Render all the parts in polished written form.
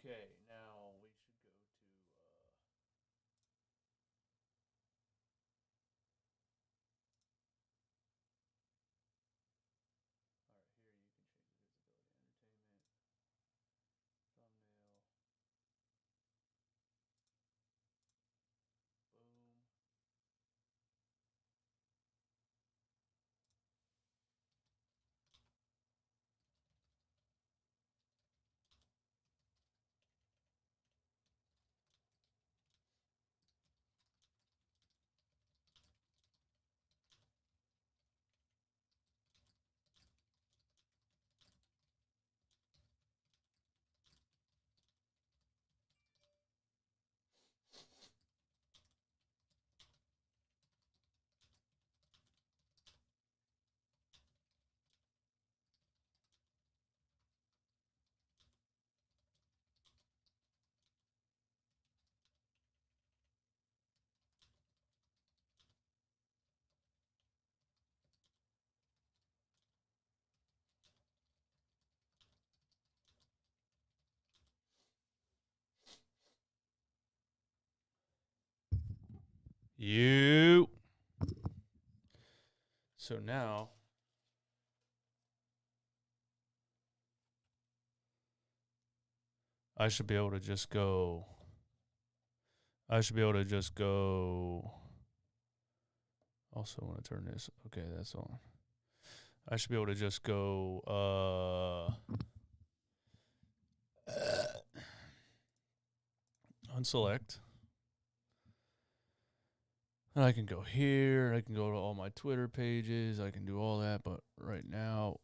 Okay, now we should go to. All right, here you can change the visibility, entertainment, thumbnail, boom. You. So now. I should be able to just go. Also want to turn this. Okay, that's on. I should be able to just go. Unselect. And I can go here. I can go to all my Twitter pages. I can do all that. But right now.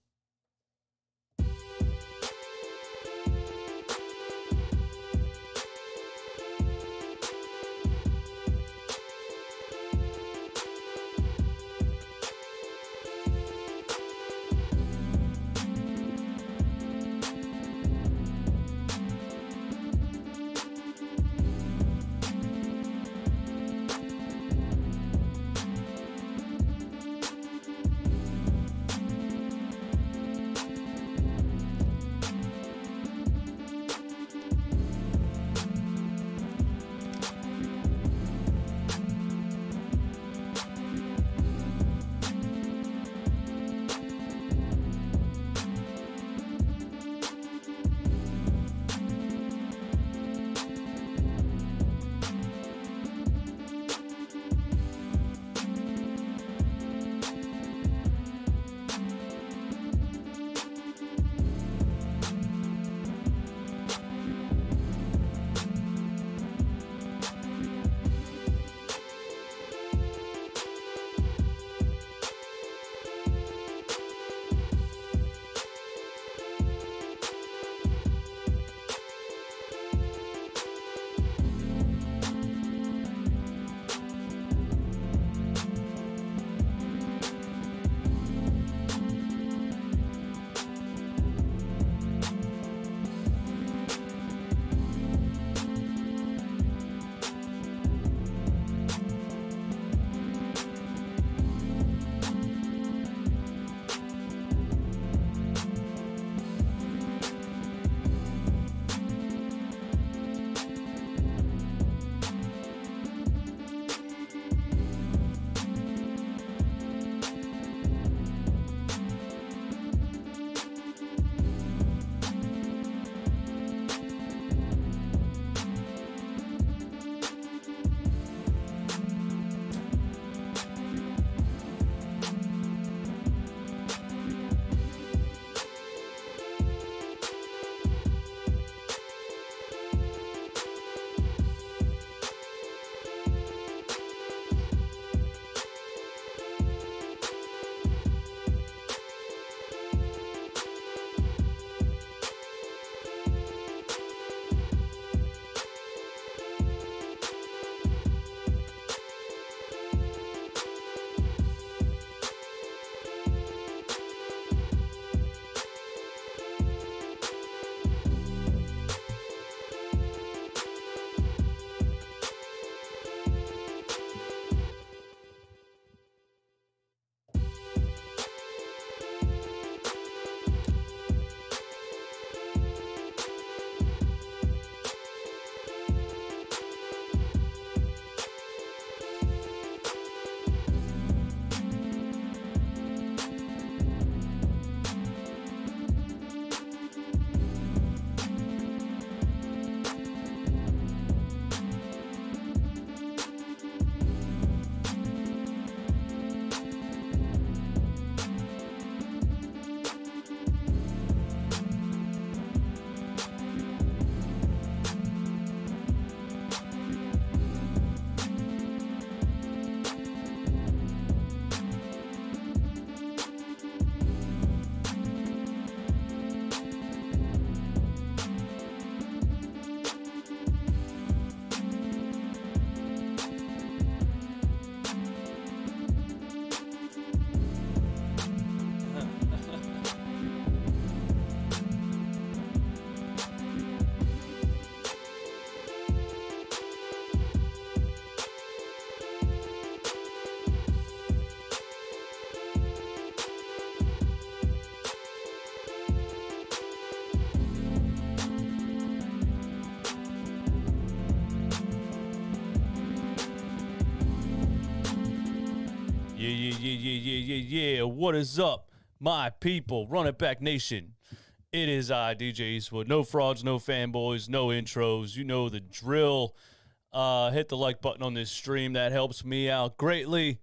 Yeah. What is up, my people? Run It Back Nation. It is I, DJ Eastwood. No frauds, no fanboys, no intros. You know the drill. Hit the like button on this stream. That helps me out greatly.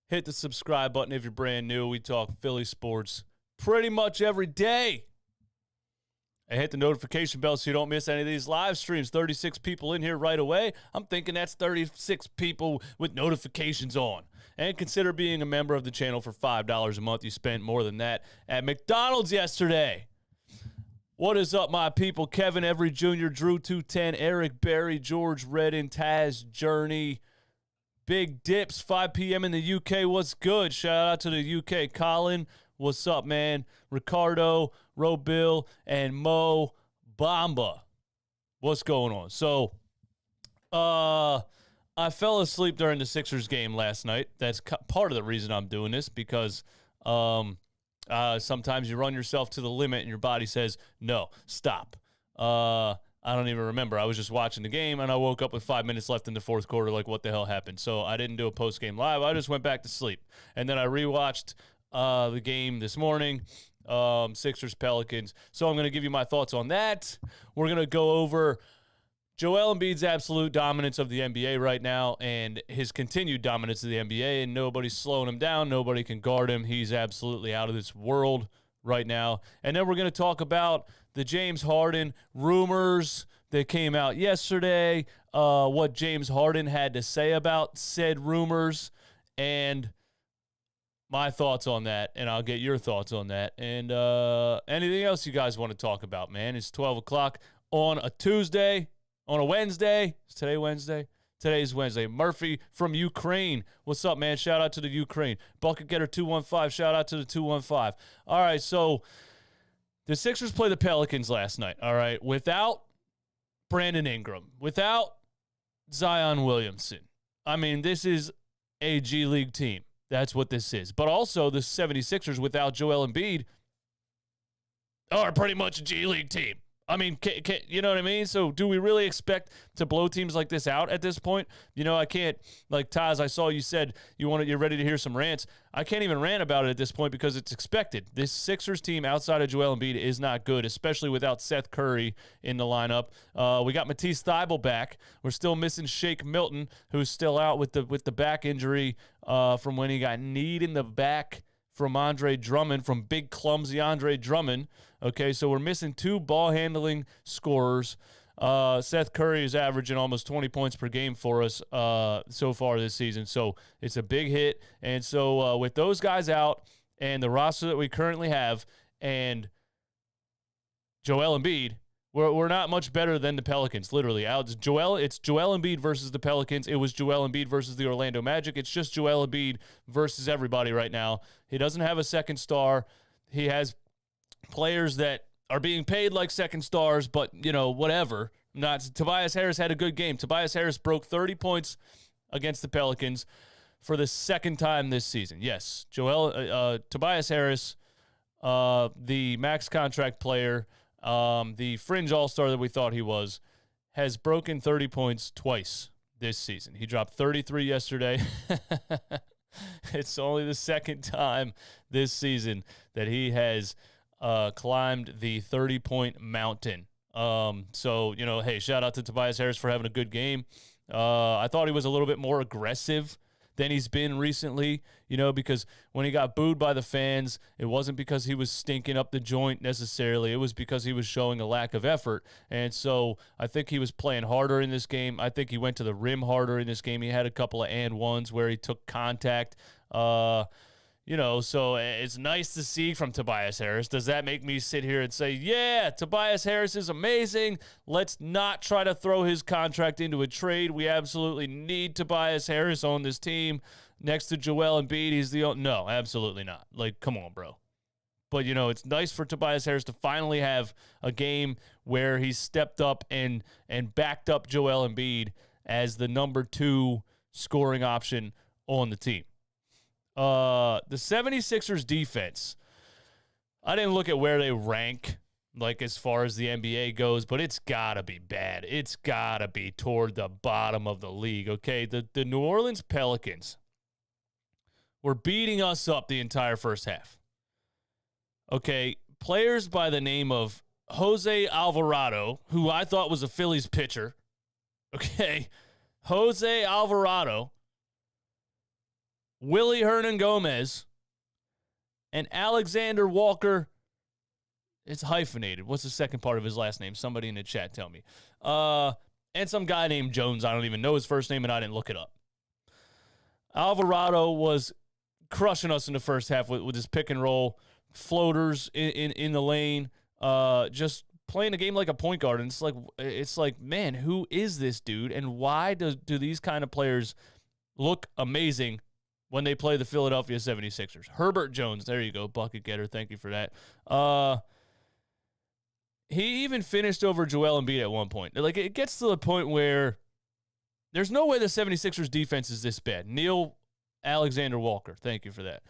Hit the subscribe button if you're brand new. We talk Philly sports pretty much every day. And hit the notification bell so you don't miss any of these live streams. 36 people in here right away. I'm thinking that's 36 people with notifications on. And consider being a member of the channel for $5 a month. You spent more than that at McDonald's yesterday. What is up, my people? Kevin Every Jr., Drew 210, Eric Berry, George Redden, Taz Journey, Big Dips, 5 p.m. in the UK. What's good? Shout out to the UK. Colin, what's up, man? Ricardo, Robill, and Mo Bamba. What's going on? So, I fell asleep during the Sixers game last night. That's part of the reason I'm doing this, because sometimes you run yourself to the limit and your body says, no, stop. I don't even remember. I was just watching the game, and I woke up with 5 minutes left in the fourth quarter, like, what the hell happened? So I didn't do a post-game live. I just went back to sleep. And then I rewatched the game this morning, Sixers Pelicans. So I'm going to give you my thoughts on that. We're going to go over Joel Embiid's absolute dominance of the NBA right now and his continued dominance of the NBA, and nobody's slowing him down. Nobody can guard him. He's absolutely out of this world right now. And then we're going to talk about the James Harden rumors that came out yesterday, what James Harden had to say about said rumors, and my thoughts on that, and I'll get your thoughts on that. And anything else you guys want to talk about, man. It's 12 o'clock on a Tuesday. On a Wednesday. Is today Wednesday? Today's Wednesday. Murphy from Ukraine. What's up, man? Shout out to the Ukraine. Bucket Getter 215. Shout out to the 215. All right, so the Sixers play the Pelicans last night, all right, without Brandon Ingram, without Zion Williamson. I mean, this is a G League team. That's what this is. But also the 76ers without Joel Embiid are pretty much a G League team. I mean, you know what I mean? So do we really expect to blow teams like this out at this point? You know, I can't, like Taz, I saw you said you're ready to hear some rants. I can't even rant about it at this point because it's expected. This Sixers team outside of Joel Embiid is not good, especially without Seth Curry in the lineup. We got Matisse Thybulle back. We're still missing Shake Milton, who's still out with the back injury from when he got kneed in the back from Andre Drummond, from big clumsy Andre Drummond. Okay, so we're missing two ball-handling scorers. Seth Curry is averaging almost 20 points per game for us so far this season, so it's a big hit. And so with those guys out and the roster that we currently have and Joel Embiid, we're not much better than the Pelicans, literally. It's Joel Embiid versus the Pelicans. It was Joel Embiid versus the Orlando Magic. It's just Joel Embiid versus everybody right now. He doesn't have a second star. He has players that are being paid like second stars, but, you know, whatever. Tobias Harris had a good game. Tobias Harris broke 30 points against the Pelicans for the second time this season. Yes, Tobias Harris, the max contract player, the fringe all-star that we thought he was, has broken 30 points twice this season. He dropped 33 yesterday. It's only the second time this season that he has climbed the 30-point mountain. So, you know, hey, shout out to Tobias Harris for having a good game. I thought he was a little bit more aggressive than he's been recently, you know, because when he got booed by the fans, it wasn't because he was stinking up the joint necessarily. It was because he was showing a lack of effort. And so I think he was playing harder in this game. I think he went to the rim harder in this game. He had a couple of and ones where he took contact. You know, so it's nice to see from Tobias Harris. Does that make me sit here and say, yeah, Tobias Harris is amazing? Let's not try to throw his contract into a trade. We absolutely need Tobias Harris on this team next to Joel Embiid. He's the only... No, absolutely not. Like, come on, bro. But, you know, it's nice for Tobias Harris to finally have a game where he stepped up and backed up Joel Embiid as the number 2 scoring option on the team. The 76ers defense, I didn't look at where they rank, like as far as the NBA goes, but it's got to be bad. It's got to be toward the bottom of the league, okay? The New Orleans Pelicans were beating us up the entire first half. Okay, players by the name of Jose Alvarado, who I thought was a Phillies pitcher. Okay, Jose Alvarado, Willie Hernan Gomez, and Alexander Walker. It's hyphenated. What's the second part of his last name? Somebody in the chat tell me. And some guy named Jones. I don't even know his first name, and I didn't look it up. Alvarado was crushing us in the first half with his pick and roll, floaters in the lane, just playing the game like a point guard. And it's like, man, who is this dude? And why do these kind of players look amazing when they play the Philadelphia 76ers? Herbert Jones, there you go, bucket getter. Thank you for that. He even finished over Joel Embiid at one point. Like, it gets to the point where there's no way the 76ers defense is this bad. Neil Alexander Walker, thank you for that.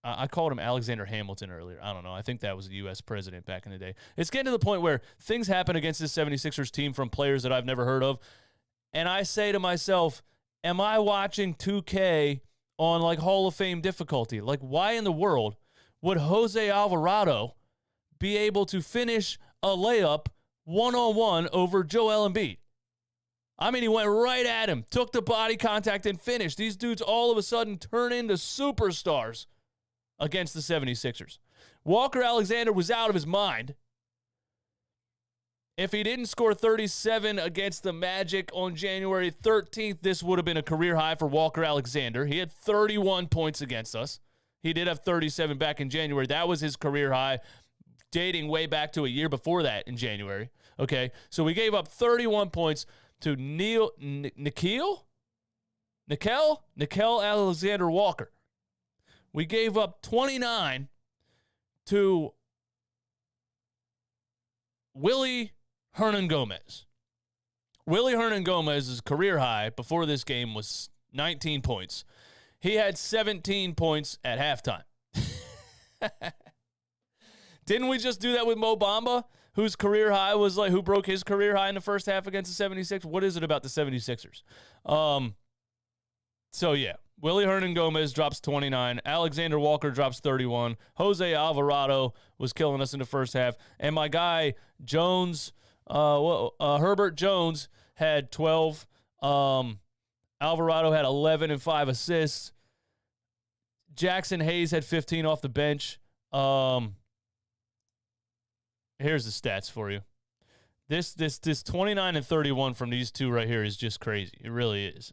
I called him Alexander Hamilton earlier. I don't know. I think that was the U.S. president back in the day. It's getting to the point where things happen against this 76ers team from players that I've never heard of. And I say to myself, am I watching 2K on, like, Hall of Fame difficulty? Like, why in the world would Jose Alvarado be able to finish a layup one-on-one over Joel Embiid? I mean, he went right at him, took the body contact, and finished. These dudes all of a sudden turn into superstars against the 76ers. Walker Alexander was out of his mind. If he didn't score 37 against the Magic on January 13th, this would have been a career high for Walker Alexander. He had 31 points against us. He did have 37 back in January. That was his career high, dating way back to a year before that in January. Okay, so we gave up 31 points to Nickel Alexander Walker. We gave up 29 to Willie Hernan Gomez. Willie Hernan Gomez's career high before this game was 19 points. He had 17 points at halftime. Didn't we just do that with Mo Bamba, whose career high was like, who broke his career high in the first half against the 76ers? What is it about the 76ers? So, yeah, Willie Hernan Gomez drops 29. Alexander Walker drops 31. Jose Alvarado was killing us in the first half. And my guy, Jones, Herbert Jones, had 12. Alvarado had 11 and 5 assists. Jackson Hayes had 15 off the bench. Here's the stats for you. This 29 and 31 from these two right here is just crazy. It really is.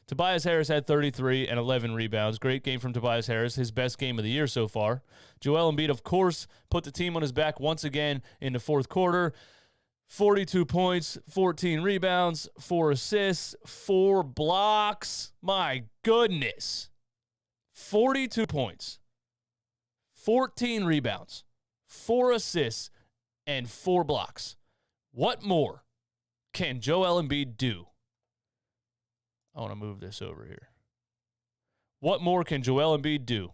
Tobias Harris had 33 and 11 rebounds. Great game from Tobias Harris, his best game of the year so far. Joel Embiid, of course, put the team on his back once again in the fourth quarter. 42 points, 14 rebounds, 4 assists, 4 blocks. My goodness. 42 points, 14 rebounds, 4 assists, and 4 blocks. What more can Joel Embiid do? I want to move this over here. What more can Joel Embiid do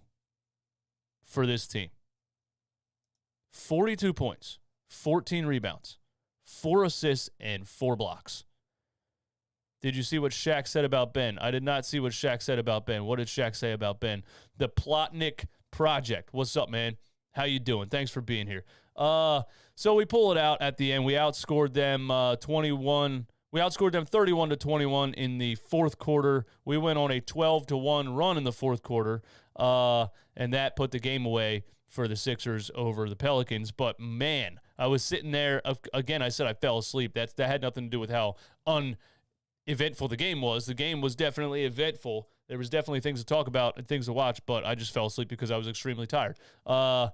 for this team? 42 points, 14 rebounds, 4 assists, and 4 blocks. Did you see what Shaq said about Ben? I did not see what Shaq said about Ben. What did Shaq say about Ben? The Plotnik Project. What's up, man? How you doing? Thanks for being here. So we pull it out at the end. We outscored them 21. We outscored them 31-21 in the fourth quarter. We went on a 12-1 run in the fourth quarter, and that put the game away for the Sixers over the Pelicans. But, man, I was sitting there. Again, I said I fell asleep. That had nothing to do with how uneventful the game was. The game was definitely eventful. There was definitely things to talk about and things to watch, but I just fell asleep because I was extremely tired. But,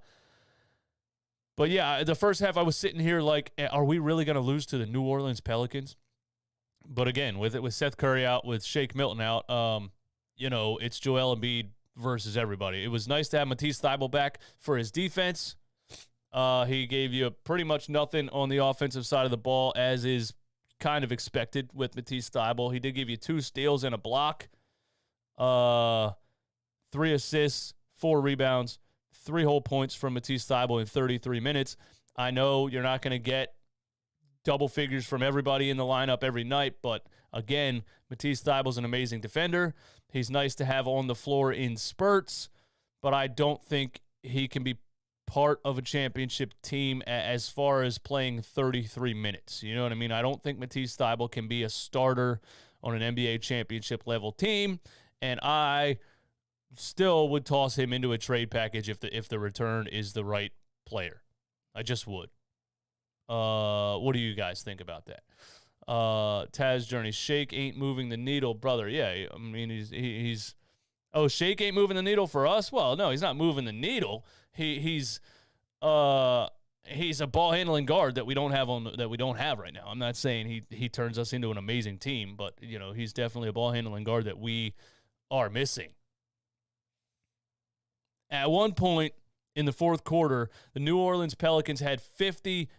yeah, the first half I was sitting here like, are we really going to lose to the New Orleans Pelicans? But, again, with Seth Curry out, with Shake Milton out, it's Joel Embiid versus everybody. It was nice to have Matisse Thybulle back for his defense. He gave you pretty much nothing on the offensive side of the ball, as is kind of expected with Matisse Thybulle. He did give you 2 steals and a block, 3 assists, 4 rebounds, 3 whole points from Matisse Thybulle in 33 minutes. I know you're not going to get double figures from everybody in the lineup every night. But again, Matisse Thybulle's an amazing defender. He's nice to have on the floor in spurts, but I don't think he can be part of a championship team as far as playing 33 minutes. You know what I mean? I don't think Matisse Thybulle can be a starter on an NBA championship level team, and I still would toss him into a trade package if the return is the right player. I just would. What do you guys think about that? Taz Journey, Shake ain't moving the needle, brother. Yeah, I mean he's Shake ain't moving the needle for us. Well, no, he's not moving the needle. He's a ball handling guard that we don't have right now. I'm not saying he turns us into an amazing team, but he's definitely a ball handling guard that we are missing. At one point in the fourth quarter, the New Orleans Pelicans had 50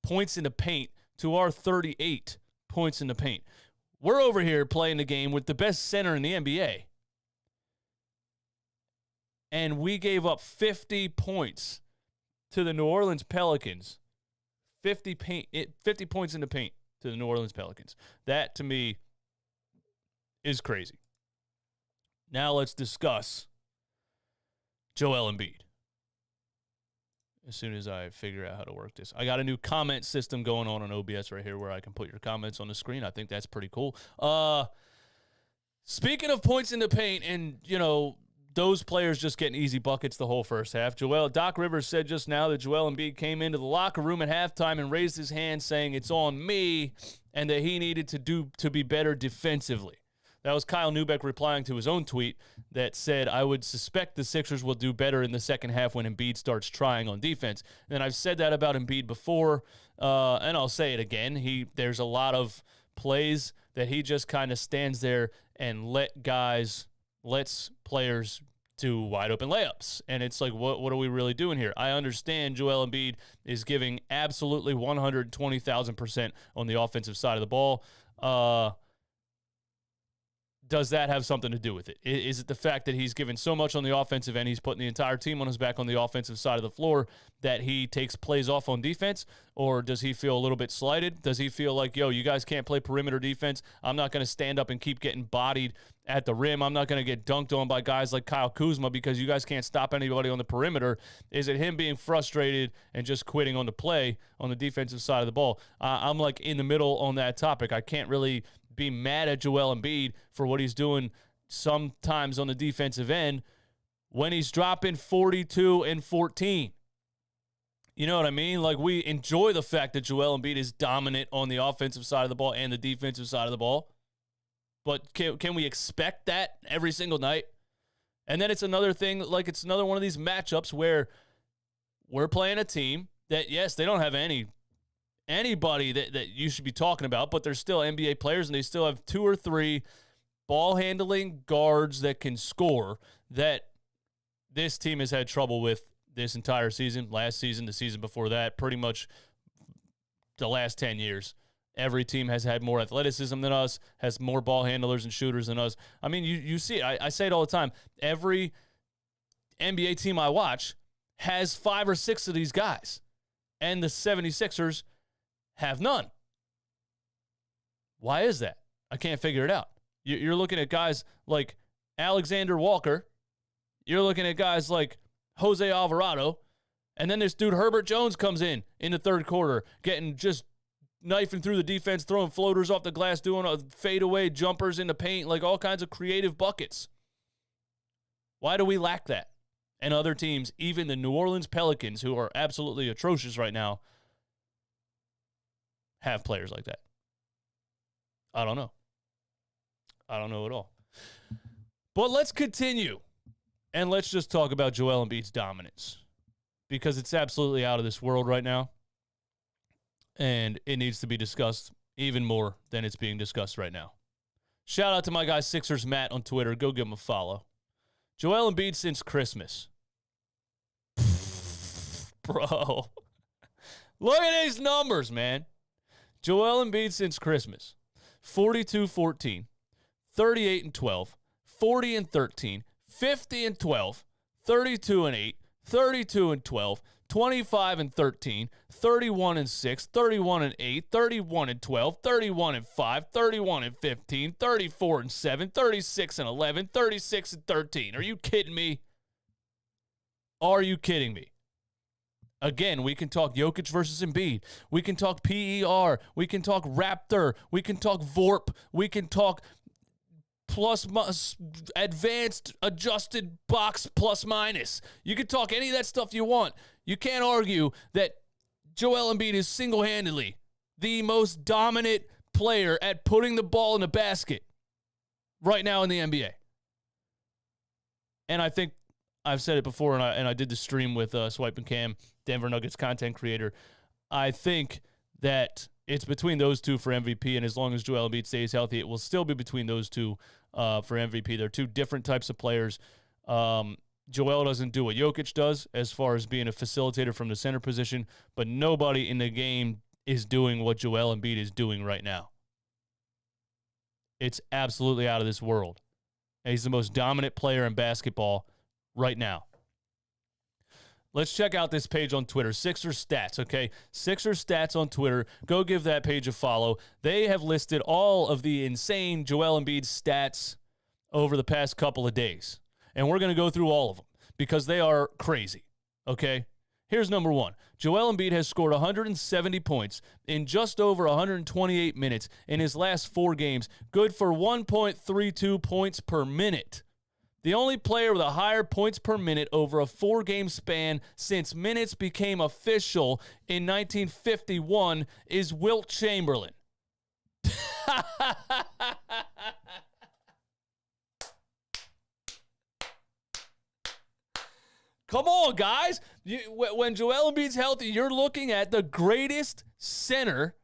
points in the paint to our 38 points in the paint. We're over here playing the game with the best center in the NBA. And we gave up 50 points to the New Orleans Pelicans. 50 points in the paint to the New Orleans Pelicans. That, to me, is crazy. Now let's discuss Joel Embiid. As soon as I figure out how to work this. I got a new comment system going on OBS right here where I can put your comments on the screen. I think that's pretty cool. Speaking of points in the paint and, those players just getting easy buckets the whole first half. Doc Rivers said just now that Joel Embiid came into the locker room at halftime and raised his hand saying it's on me and that he needed to be better defensively. That was Kyle Neubeck replying to his own tweet that said, I would suspect the Sixers will do better in the second half when Embiid starts trying on defense. And I've said that about Embiid before, and I'll say it again. There's a lot of plays that he just kind of stands there and lets players do wide open layups. And it's like, what are we really doing here? I understand Joel Embiid is giving absolutely 120,000% on the offensive side of the ball. Does that have something to do with it? Is it the fact that he's given so much on the offensive end, he's putting the entire team on his back on the offensive side of the floor, that he takes plays off on defense? Or does he feel a little bit slighted? Does he feel like, you guys can't play perimeter defense? I'm not going to stand up and keep getting bodied at the rim. I'm not going to get dunked on by guys like Kyle Kuzma because you guys can't stop anybody on the perimeter. Is it him being frustrated and just quitting on the play on the defensive side of the ball? I'm like in the middle on that topic. I can't really be mad at Joel Embiid for what he's doing sometimes on the defensive end when he's dropping 42 and 14. You know what I mean? Like, we enjoy the fact that Joel Embiid is dominant on the offensive side of the ball and the defensive side of the ball. But can we expect that every single night? And then it's another thing, like it's another one of these matchups where we're playing a team that, yes, they don't have anybody that you should be talking about, but they're still NBA players, and they still have 2 or 3 ball-handling guards that can score that this team has had trouble with this entire season, last season, the season before that, pretty much the last 10 years. Every team has had more athleticism than us, has more ball handlers and shooters than us. I mean, you see it. I say it all the time. Every NBA team I watch has 5 or 6 of these guys, and the 76ers have none. Why is that? I can't figure it out. You're looking at guys like Alexander Walker. You're looking at guys like Jose Alvarado. And then this dude Herbert Jones comes in the third quarter, getting just knifing through the defense, throwing floaters off the glass, doing fadeaway jumpers in the paint, like all kinds of creative buckets. Why do we lack that? And other teams, even the New Orleans Pelicans, who are absolutely atrocious right now, have players like that. I don't know. I don't know at all. But let's continue. And let's just talk about Joel Embiid's dominance. Because it's absolutely out of this world right now. And it needs to be discussed even more than it's being discussed right now. Shout out to my guy Sixers Matt on Twitter. Go give him a follow. Joel Embiid since Christmas. Bro. Look at these numbers, man. Joel Embiid since Christmas. 42-14, 38-12, 40-13, 50-12, 32-8, 32-12, 25-13, 31-6, 31-8, 31-12, 31-5, 31-15, 34-7, 36-11, 36-13. Are you kidding me? Are you kidding me? Again, we can talk Jokic versus Embiid. We can talk PER. We can talk Raptor. We can talk VORP. We can talk advanced adjusted box plus minus. You can talk any of that stuff you want. You can't argue that Joel Embiid is single-handedly the most dominant player at putting the ball in the basket right now in the NBA. And I think I've said it before, and I did the stream with Swipe and Cam, Denver Nuggets content creator. I think that it's between those two for MVP, and as long as Joel Embiid stays healthy, it will still be between those two for MVP. They're two different types of players. Joel doesn't do what Jokic does as far as being a facilitator from the center position, but nobody in the game is doing what Joel Embiid is doing right now. It's absolutely out of this world. And he's the most dominant player in basketball right now. Let's check out this page on Twitter, Sixers Stats, okay? Sixers Stats on Twitter. Go give that page a follow. They have listed all of the insane Joel Embiid stats over the past couple of days. And we're going to go through all of them because they are crazy, okay? Here's number one. Joel Embiid has scored 170 points in just over 128 minutes in his last 4 games, good for 1.32 points per minute. The only player with a higher points per minute over a 4-game span since minutes became official in 1951 is Wilt Chamberlain. Come on, guys. When Joel Embiid's healthy, you're looking at the greatest center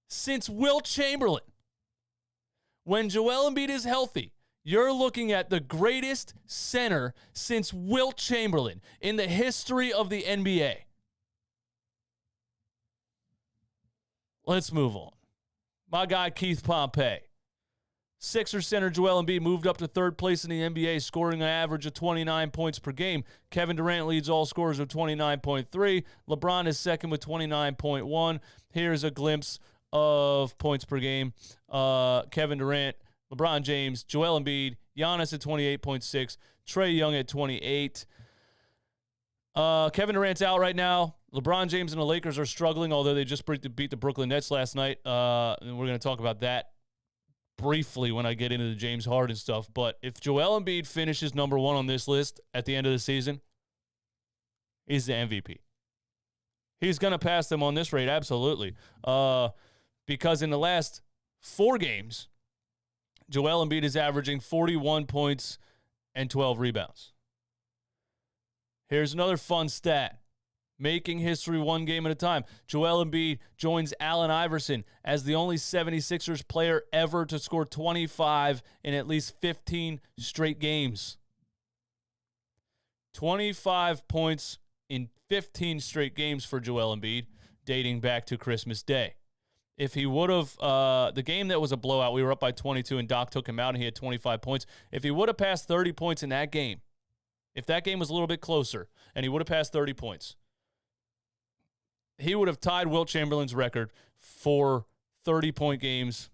since Wilt Chamberlain. When Joel Embiid is healthy, you're looking at the greatest center since Wilt Chamberlain in the history of the NBA. Let's move on. My guy, Keith Pompey. Sixers center Joel Embiid moved up to 3rd place in the NBA, scoring an average of 29 points per game. Kevin Durant leads all scorers with 29.3. LeBron is second with 29.1. Here's a glimpse of points per game. Kevin Durant, LeBron James, Joel Embiid, Giannis at 28.6, Trae Young at 28. Kevin Durant's out right now. LeBron James and the Lakers are struggling, although they just beat the Brooklyn Nets last night. And we're going to talk about that briefly when I get into the James Harden stuff. But if Joel Embiid finishes number 1 on this list at the end of the season, he's the MVP. He's going to pass them on this rate, absolutely. Because in the last 4 games, Joel Embiid is averaging 41 points and 12 rebounds. Here's another fun stat. Making history one game at a time. Joel Embiid joins Allen Iverson as the only 76ers player ever to score 25 in at least 15 straight games. 25 points in 15 straight games for Joel Embiid, dating back to Christmas Day. If he would have, the game that was a blowout, we were up by 22 and Doc took him out and he had 25 points. If he would have passed 30 points in that game, if that game was a little bit closer and he would have passed 30 points, he would have tied Wilt Chamberlain's record for 30-point games,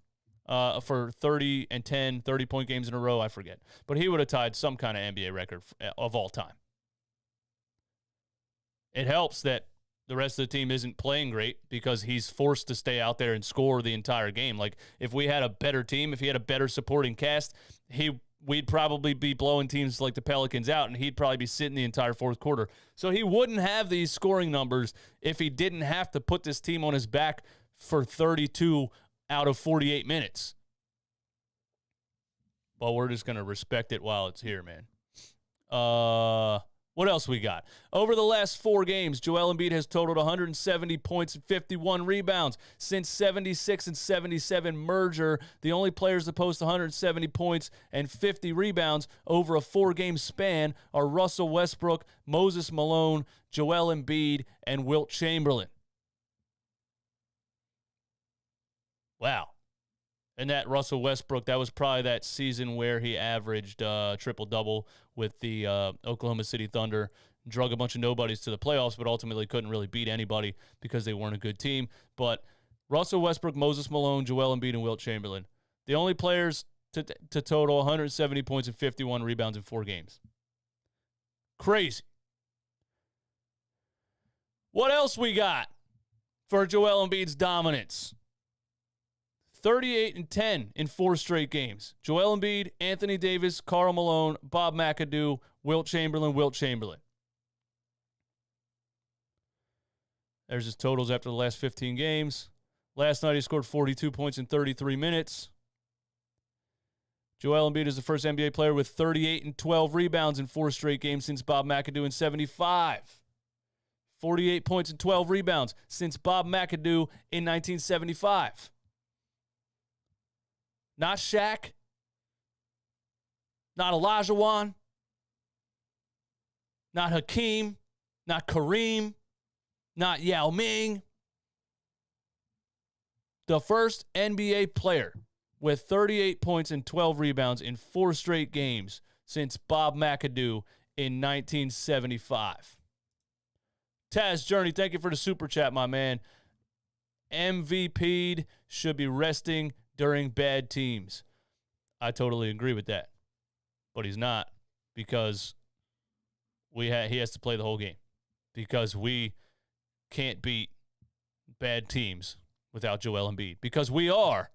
for 30 and 10, 30-point games in a row, I forget. But he would have tied some kind of NBA record of all time. It helps that the rest of the team isn't playing great because he's forced to stay out there and score the entire game. Like, if we had a better team, if he had a better supporting cast, we'd probably be blowing teams like the Pelicans out, and he'd probably be sitting the entire 4th quarter. So he wouldn't have these scoring numbers if he didn't have to put this team on his back for 32 out of 48 minutes. But we're just going to respect it while it's here, man. What else we got? Over the last 4 games, Joel Embiid has totaled 170 points and 51 rebounds. Since 76 and 77 merger, the only players to post 170 points and 50 rebounds over a 4-game span are Russell Westbrook, Moses Malone, Joel Embiid, and Wilt Chamberlain. Wow. And that Russell Westbrook, that was probably that season where he averaged triple-double with the Oklahoma City Thunder drug a bunch of nobodies to the playoffs, but ultimately couldn't really beat anybody because they weren't a good team. But Russell Westbrook, Moses Malone, Joel Embiid, and Wilt Chamberlain, the only players to total 170 points and 51 rebounds in 4 games. Crazy. What else we got for Joel Embiid's dominance? 38 and 10 in 4 straight games. Joel Embiid, Anthony Davis, Karl Malone, Bob McAdoo, Wilt Chamberlain. There's his totals after the last 15 games. Last night he scored 42 points in 33 minutes. Joel Embiid is the first NBA player with 38 and 12 rebounds in 4 straight games since Bob McAdoo in 75. 48 points and 12 rebounds since Bob McAdoo in 1975. Not Shaq. Not Olajuwon. Not Hakeem. Not Kareem. Not Yao Ming. The first NBA player with 38 points and 12 rebounds in 4 straight games since Bob McAdoo in 1975. Taz Journey, thank you for the super chat, my man. MVP'd should be resting during bad teams. I totally agree with that. But he's not, because he has to play the whole game. Because we can't beat bad teams without Joel Embiid. Because we are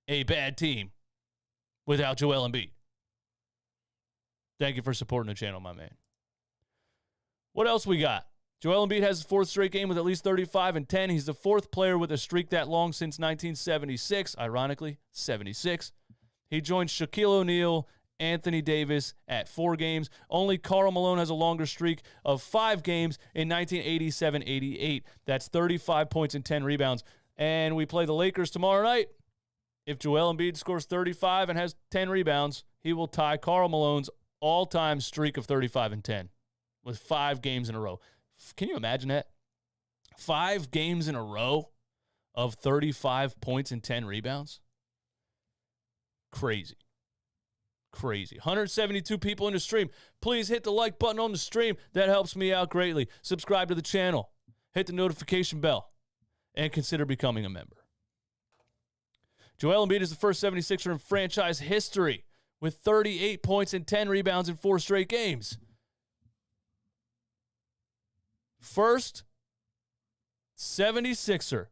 a bad team without Joel Embiid. Thank you for supporting the channel, my man. What else we got? Joel Embiid has his 4th straight game with at least 35 and 10. He's the 4th player with a streak that long since 1976. Ironically, 76. He joined Shaquille O'Neal, Anthony Davis at 4 games. Only Karl Malone has a longer streak of 5 games in 1987-88. That's 35 points and 10 rebounds. And we play the Lakers tomorrow night. If Joel Embiid scores 35 and has 10 rebounds, he will tie Karl Malone's all-time streak of 35 and 10 with 5 games in a row. Can you imagine that? 5 games in a row of 35 points and 10 rebounds? Crazy. 172 people in the stream. Please hit the like button on the stream. That helps me out greatly. Subscribe to the channel. Hit the notification bell. And consider becoming a member. Joel Embiid is the first 76er in franchise history with 38 points and 10 rebounds in 4 straight games. First 76er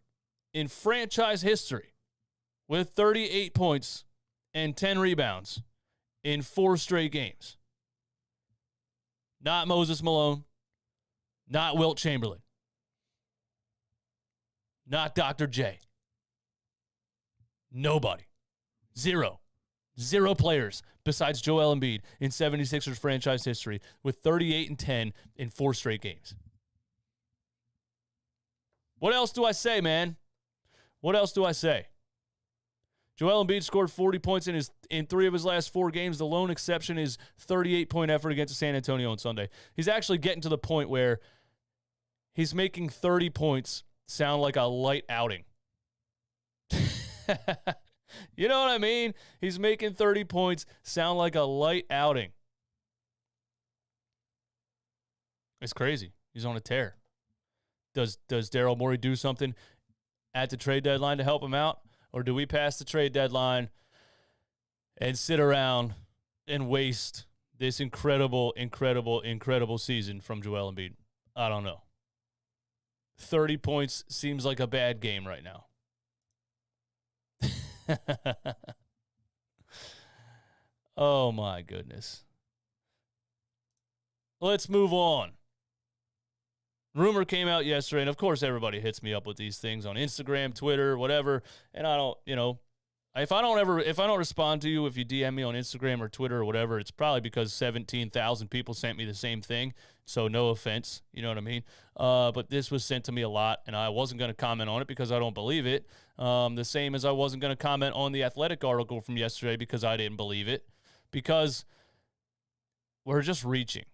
in franchise history with 38 points and 10 rebounds in 4 straight games. Not Moses Malone. Not Wilt Chamberlain. Not Dr. J. Nobody. Zero players besides Joel Embiid in 76ers franchise history with 38 and 10 in 4 straight games. What else do I say, man? What else do I say? Joel Embiid scored 40 points in 3 of his last 4 games. The lone exception is 38-point effort against San Antonio on Sunday. He's actually getting to the point where he's making 30 points sound like a light outing. You know what I mean? He's making 30 points sound like a light outing. It's crazy. He's on a tear. Does Daryl Morey do something at the trade deadline to help him out? Or do we pass the trade deadline and sit around and waste this incredible season from Joel Embiid? I don't know. 30 points seems like a bad game right now. Oh, my goodness. Let's move on. Rumor came out yesterday, and of course everybody hits me up with these things on Instagram, Twitter, whatever, and I don't, if I don't respond to you, if you DM me on Instagram or Twitter or whatever, it's probably because 17,000 people sent me the same thing, so no offense, you know what I mean? But this was sent to me a lot, and I wasn't going to comment on it because I don't believe it, the same as I wasn't going to comment on the Athletic article from yesterday because I didn't believe it, because we're just reaching.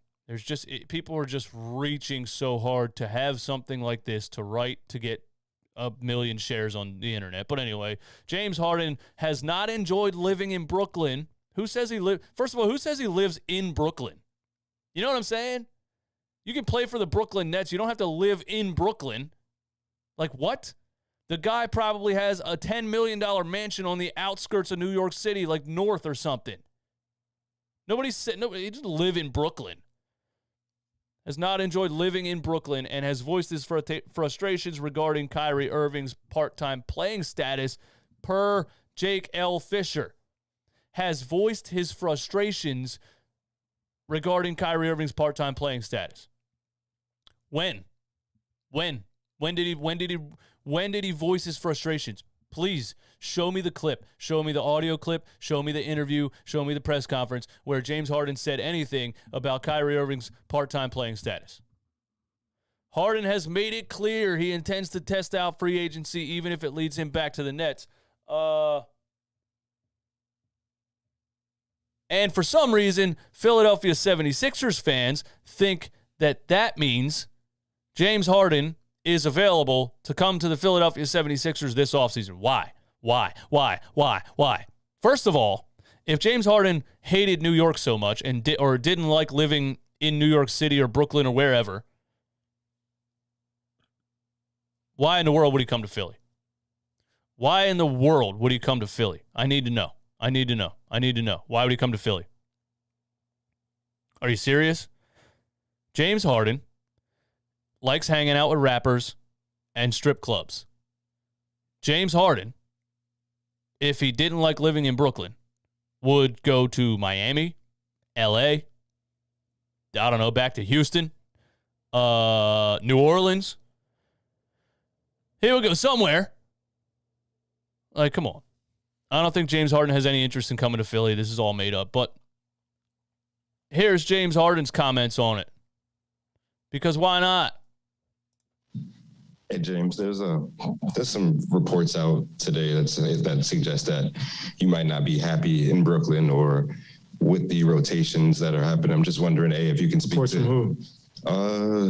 People are just reaching so hard to have something like this to write to get a million shares on the internet. But anyway, James Harden has not enjoyed living in Brooklyn. Who says he lives? First of all, who says he lives in Brooklyn? You know what I'm saying? You can play for the Brooklyn Nets. You don't have to live in Brooklyn. Like, what? The guy probably has a $10 million mansion on the outskirts of New York City, like north or something. Nobody just live in Brooklyn. Has not enjoyed living in Brooklyn and has voiced his frustrations regarding Kyrie Irving's part-time playing status per Jake L. Fisher. Has voiced his frustrations regarding Kyrie Irving's part-time playing status. When did he voice his frustrations? Please show me the clip. Show me the audio clip. Show me the interview. Show me the press conference where James Harden said anything about Kyrie Irving's part-time playing status. Harden has made it clear he intends to test out free agency even if it leads him back to the Nets. And for some reason, Philadelphia 76ers fans think that means James Harden is available to come to the Philadelphia 76ers this offseason. Why? First of all, if James Harden hated New York so much and didn't like living in New York City or Brooklyn or wherever, why in the world would he come to Philly? Why in the world would he come to Philly? I need to know. Why would he come to Philly? Are you serious? James Harden likes hanging out with rappers and strip clubs. James Harden, if he didn't like living in Brooklyn, would go to Miami, LA, I don't know, back to Houston, New Orleans. He would go somewhere. Like, come on. I don't think James Harden has any interest in coming to Philly. This is all made up. But here's James Harden's comments on it. Because why not? Hey, James, there's some reports out today that suggest that you might not be happy in Brooklyn or with the rotations that are happening. I'm just wondering, if you can speak reports to who? All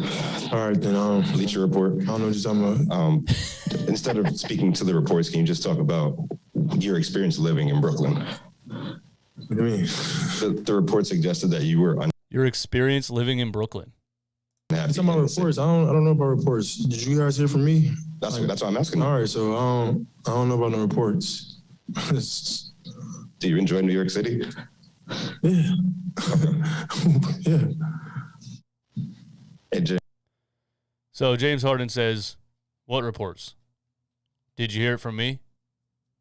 right, then. Bleacher Report. I don't know what you're talking about. Instead of speaking to the reports, can you just talk about your experience living in Brooklyn? What do you mean? The report suggested that you were Your experience living in Brooklyn. unhappy. Talking about reports. I don't know about reports. Did you guys hear from me? That's what I'm asking. All right, so I don't know about the reports. Do you enjoy New York City? Yeah. Yeah. Hey, James. So James Harden says, what reports? Did you hear it from me?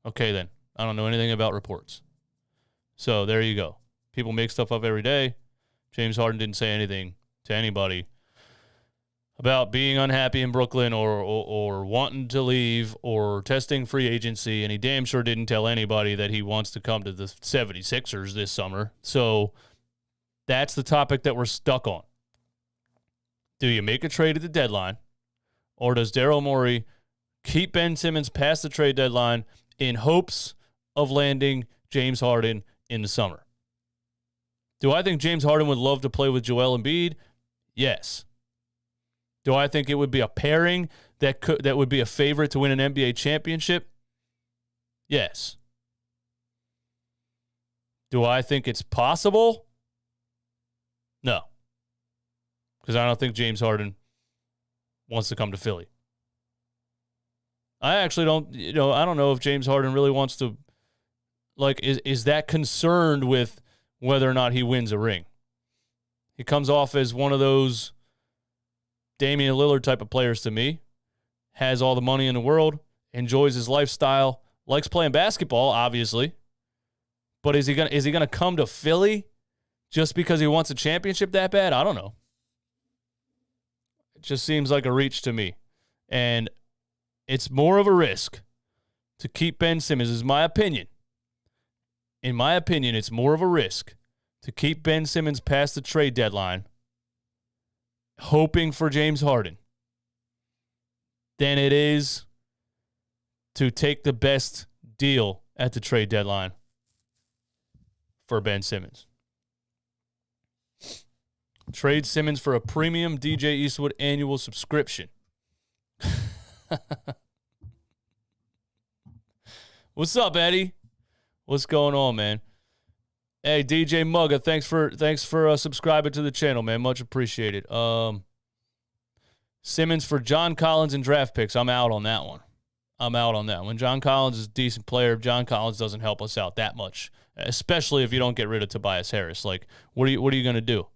Okay, then. I don't know anything about reports. So there you go. People make stuff up every day. James Harden didn't say anything to anybody about being unhappy in Brooklyn or wanting to leave or testing free agency, and he damn sure didn't tell anybody that he wants to come to the 76ers this summer. So that's the topic that we're stuck on. Do you make a trade at the deadline, or does Daryl Morey keep Ben Simmons past the trade deadline in hopes of landing James Harden in the summer? Do I think James Harden would love to play with Joel Embiid? Yes. Do I think it would be a pairing that would be a favorite to win an NBA championship? Yes. Do I think it's possible? No. Because I don't think James Harden wants to come to Philly. I actually don't, I don't know if James Harden really wants to, is that concerned with whether or not he wins a ring. He comes off as one of those Damian Lillard type of players to me. Has all the money in the world, enjoys his lifestyle, likes playing basketball, obviously. But is he gonna come to Philly just because he wants a championship that bad? I don't know. It just seems like a reach to me. And it's more of a risk to keep Ben Simmons, is my opinion. In my opinion, it's more of a risk to keep Ben Simmons past the trade deadline, hoping for James Harden, than it is to take the best deal at the trade deadline for Ben Simmons. Trade Simmons for a premium DJ Eastwood annual subscription. What's up, Eddie? What's going on, man? Hey, DJ Mugga, thanks for subscribing to the channel, man. Much appreciated. Simmons for John Collins and draft picks. I'm out on that one. When John Collins is a decent player, John Collins doesn't help us out that much, especially if you don't get rid of Tobias Harris. Like, what are you going to do?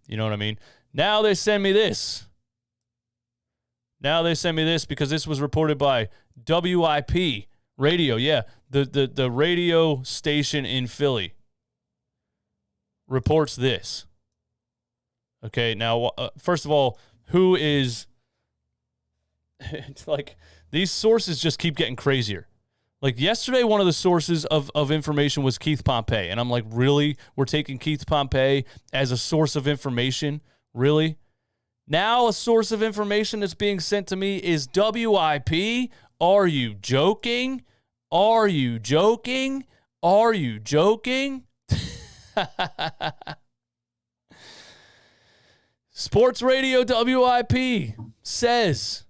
You know what I mean? Now they send me this. Because this was reported by WIP Radio. Yeah, the radio station in Philly reports this. Okay, now, first of all, who is like, these sources just keep getting crazier. Like yesterday, one of the sources of information was Keith Pompey. And I'm like, really? We're taking Keith Pompey as a source of information? Really? Now a source of information that's being sent to me is WIP? Are you joking? Are you joking? Are you joking? Sports Radio WIP says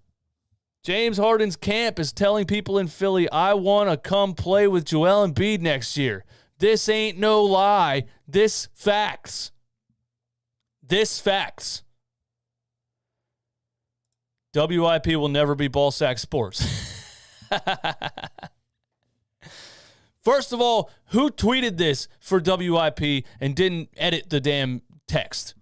James Harden's camp is telling people in Philly, I want to come play with Joel Embiid next year. This ain't no lie. This facts. WIP will never be Ballsack Sports. First of all, who tweeted this for WIP and didn't edit the damn text?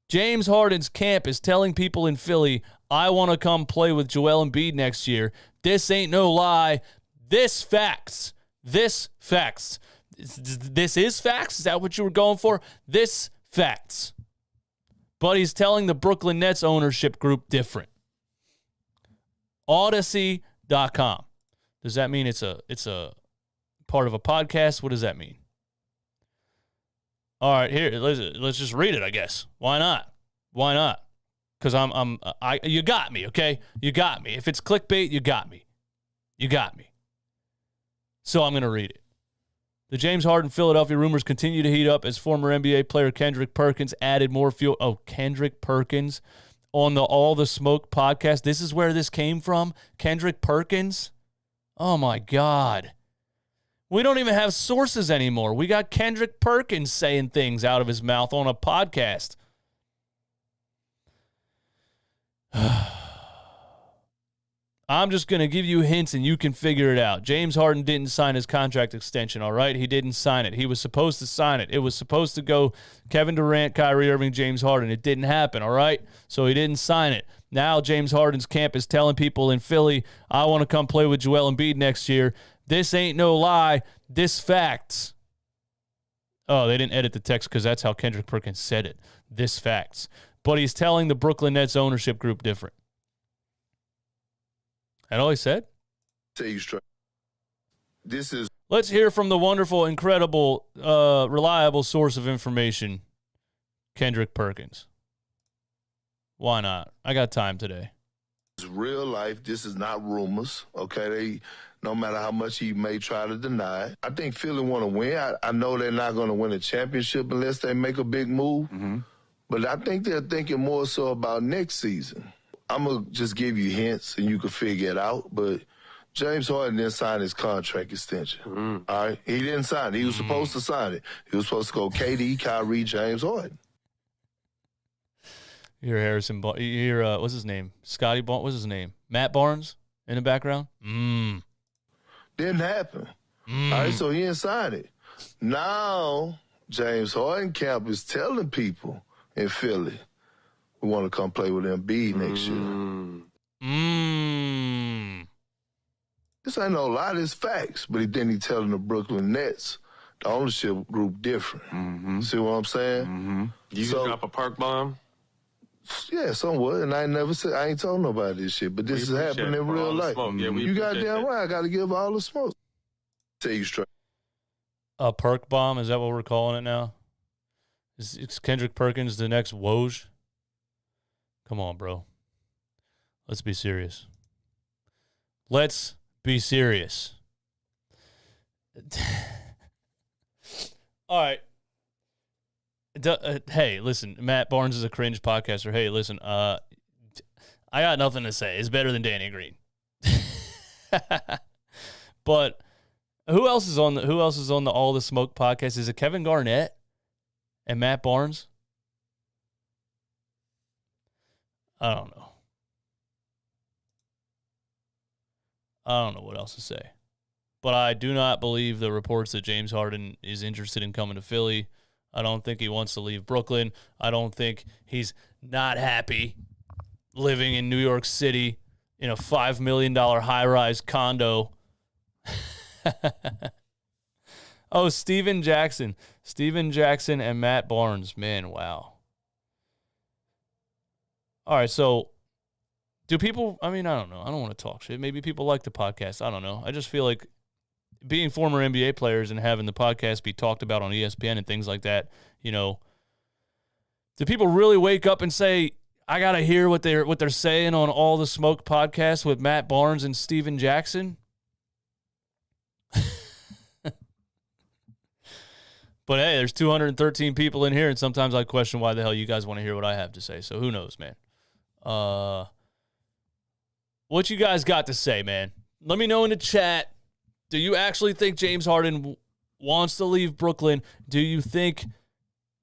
James Harden's camp is telling people in Philly, I want to come play with Joel Embiid next year. This ain't no lie. This facts. This facts. This is facts? Is that what you were going for? This facts. But he's telling the Brooklyn Nets ownership group different. Odyssey.com. Does that mean it's a part of a podcast? What does that mean? All right, here, let's just read it, I guess. Why not? Because you got me, okay? You got me. If it's clickbait, you got me. So I'm going to read it. The James Harden Philadelphia rumors continue to heat up as former NBA player Kendrick Perkins added more fuel. Oh, Kendrick Perkins on the All the Smoke podcast. This is where this came from? Kendrick Perkins? Oh, my God. We don't even have sources anymore. We got Kendrick Perkins saying things out of his mouth on a podcast. I'm just going to give you hints and you can figure it out. James Harden didn't sign his contract extension, all right? He didn't sign it. He was supposed to sign it. It was supposed to go Kevin Durant, Kyrie Irving, James Harden. It didn't happen, all right? So he didn't sign it. Now James Harden's camp is telling people in Philly, I want to come play with Joel Embiid next year. This ain't no lie. This facts. Oh, they didn't edit the text because that's how Kendrick Perkins said it. This facts. But he's telling the Brooklyn Nets ownership group different. That all he said? Tell you straight. This is. Let's hear from the wonderful, incredible, reliable source of information, Kendrick Perkins. Why not? I got time today. It's real life. This is not rumors. Okay, no matter how much he may try to deny it. I think Philly want to win. I know they're not going to win a championship unless they make a big move. Mm-hmm. But I think they're thinking more so about next season. I'm going to just give you hints and you can figure it out. But James Harden didn't sign his contract extension. Mm-hmm. All right? He didn't sign it. He was supposed to sign it. He was supposed to go KD, Kyrie, James Harden. You hear Harrison, you hear, what's his name? Scotty Barnes, what's his name? Matt Barnes in the background? Didn't happen. All right, so he didn't sign it. Now, James Harden camp is telling people in Philly, we want to come play with Embiid next year. This ain't no lie, this facts. But then he telling the Brooklyn Nets, the ownership group different. See what I'm saying? You can drop a park bomb? Yeah, somewhat. And I ain't told nobody this shit. But this is happening in real life. Yeah, you goddamn right. I got to give all the smoke. Tell you straight. A perk bomb? Is that what we're calling it now? Is Kendrick Perkins the next Woj? Come on, bro. Let's be serious. Let's be serious. All right. Hey, listen, Matt Barnes is a cringe podcaster. Hey, listen, I got nothing to say. It's better than Danny Green. But Who else is on the All the Smoke podcast? Is it Kevin Garnett and Matt Barnes? I don't know. I don't know what else to say. But I do not believe the reports that James Harden is interested in coming to Philly. I don't think he wants to leave Brooklyn. I don't think he's not happy living in New York City in a $5 million high-rise condo. Oh, Steven Jackson. Steven Jackson and Matt Barnes. Man, wow. All right, so do people, I mean, I don't know. I don't want to talk shit. Maybe people like the podcast. I don't know. I just feel like being former NBA players and having the podcast be talked about on ESPN and things like that, you know, do people really wake up and say, I got to hear what they're saying on All the Smoke podcast with Matt Barnes and Steven Jackson? But hey, there's 213 people in here, and sometimes I question why the hell you guys want to hear what I have to say. So who knows, man? What you guys got to say, man? Let me know in the chat. Do you actually think James Harden wants to leave Brooklyn? Do you think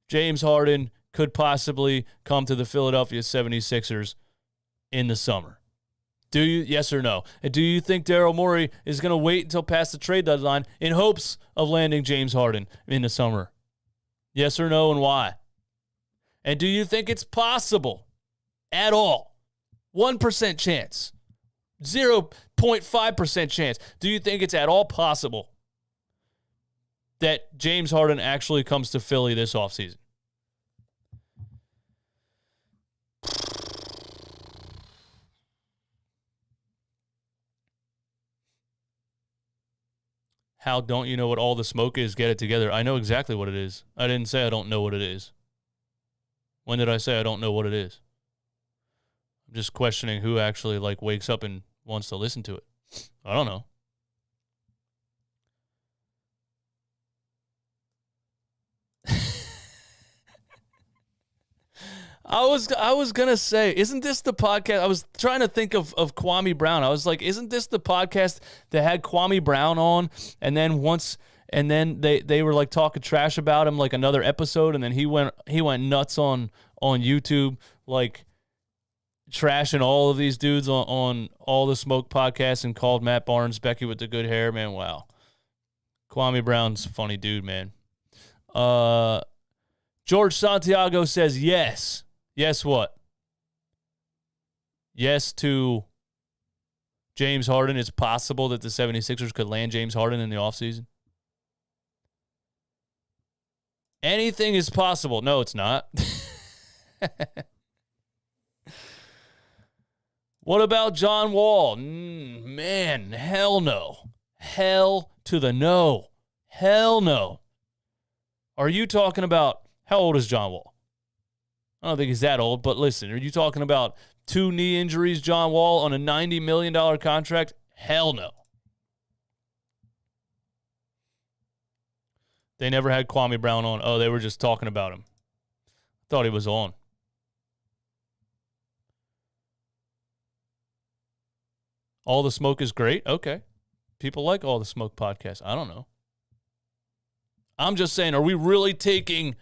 James Harden could possibly come to the Philadelphia 76ers in the summer? Do you, yes or no? And do you think Daryl Morey is going to wait until past the trade deadline in hopes of landing James Harden in the summer? Yes or no, and why? And do you think it's possible at all? 1% chance. 0.5% chance. Do you think it's at all possible that James Harden actually comes to Philly this offseason? How don't you know what All the Smoke is? Get it together. I know exactly what it is. I didn't say I don't know what it is. When did I say I don't know what it is? I'm just questioning who actually wakes up and wants to listen to it. I don't know. I was gonna say, isn't this the podcast? I was trying to think of Kwame Brown. I was like, isn't this the podcast that had Kwame Brown on? And then they were like talking trash about him, like another episode, and then he went nuts on YouTube, like trashing all of these dudes on All the Smoke podcast, and called Matt Barnes Becky with the good hair. Man, wow. Kwame Brown's a funny dude, man. George Santiago says yes. Yes what? Yes to James Harden. It's possible that the 76ers could land James Harden in the offseason. Anything is possible. No, it's not. What about John Wall? Man, hell no. Hell to the no. Hell no. Are you talking about, how old is John Wall? I don't think he's that old, but listen, are you talking about 2 knee injuries, John Wall, on a $90 million contract? Hell no. They never had Kwame Brown on. Oh, they were just talking about him. Thought he was on. All the Smoke is great. Okay. People like All the Smoke podcast. I don't know. I'm just saying, are we really taking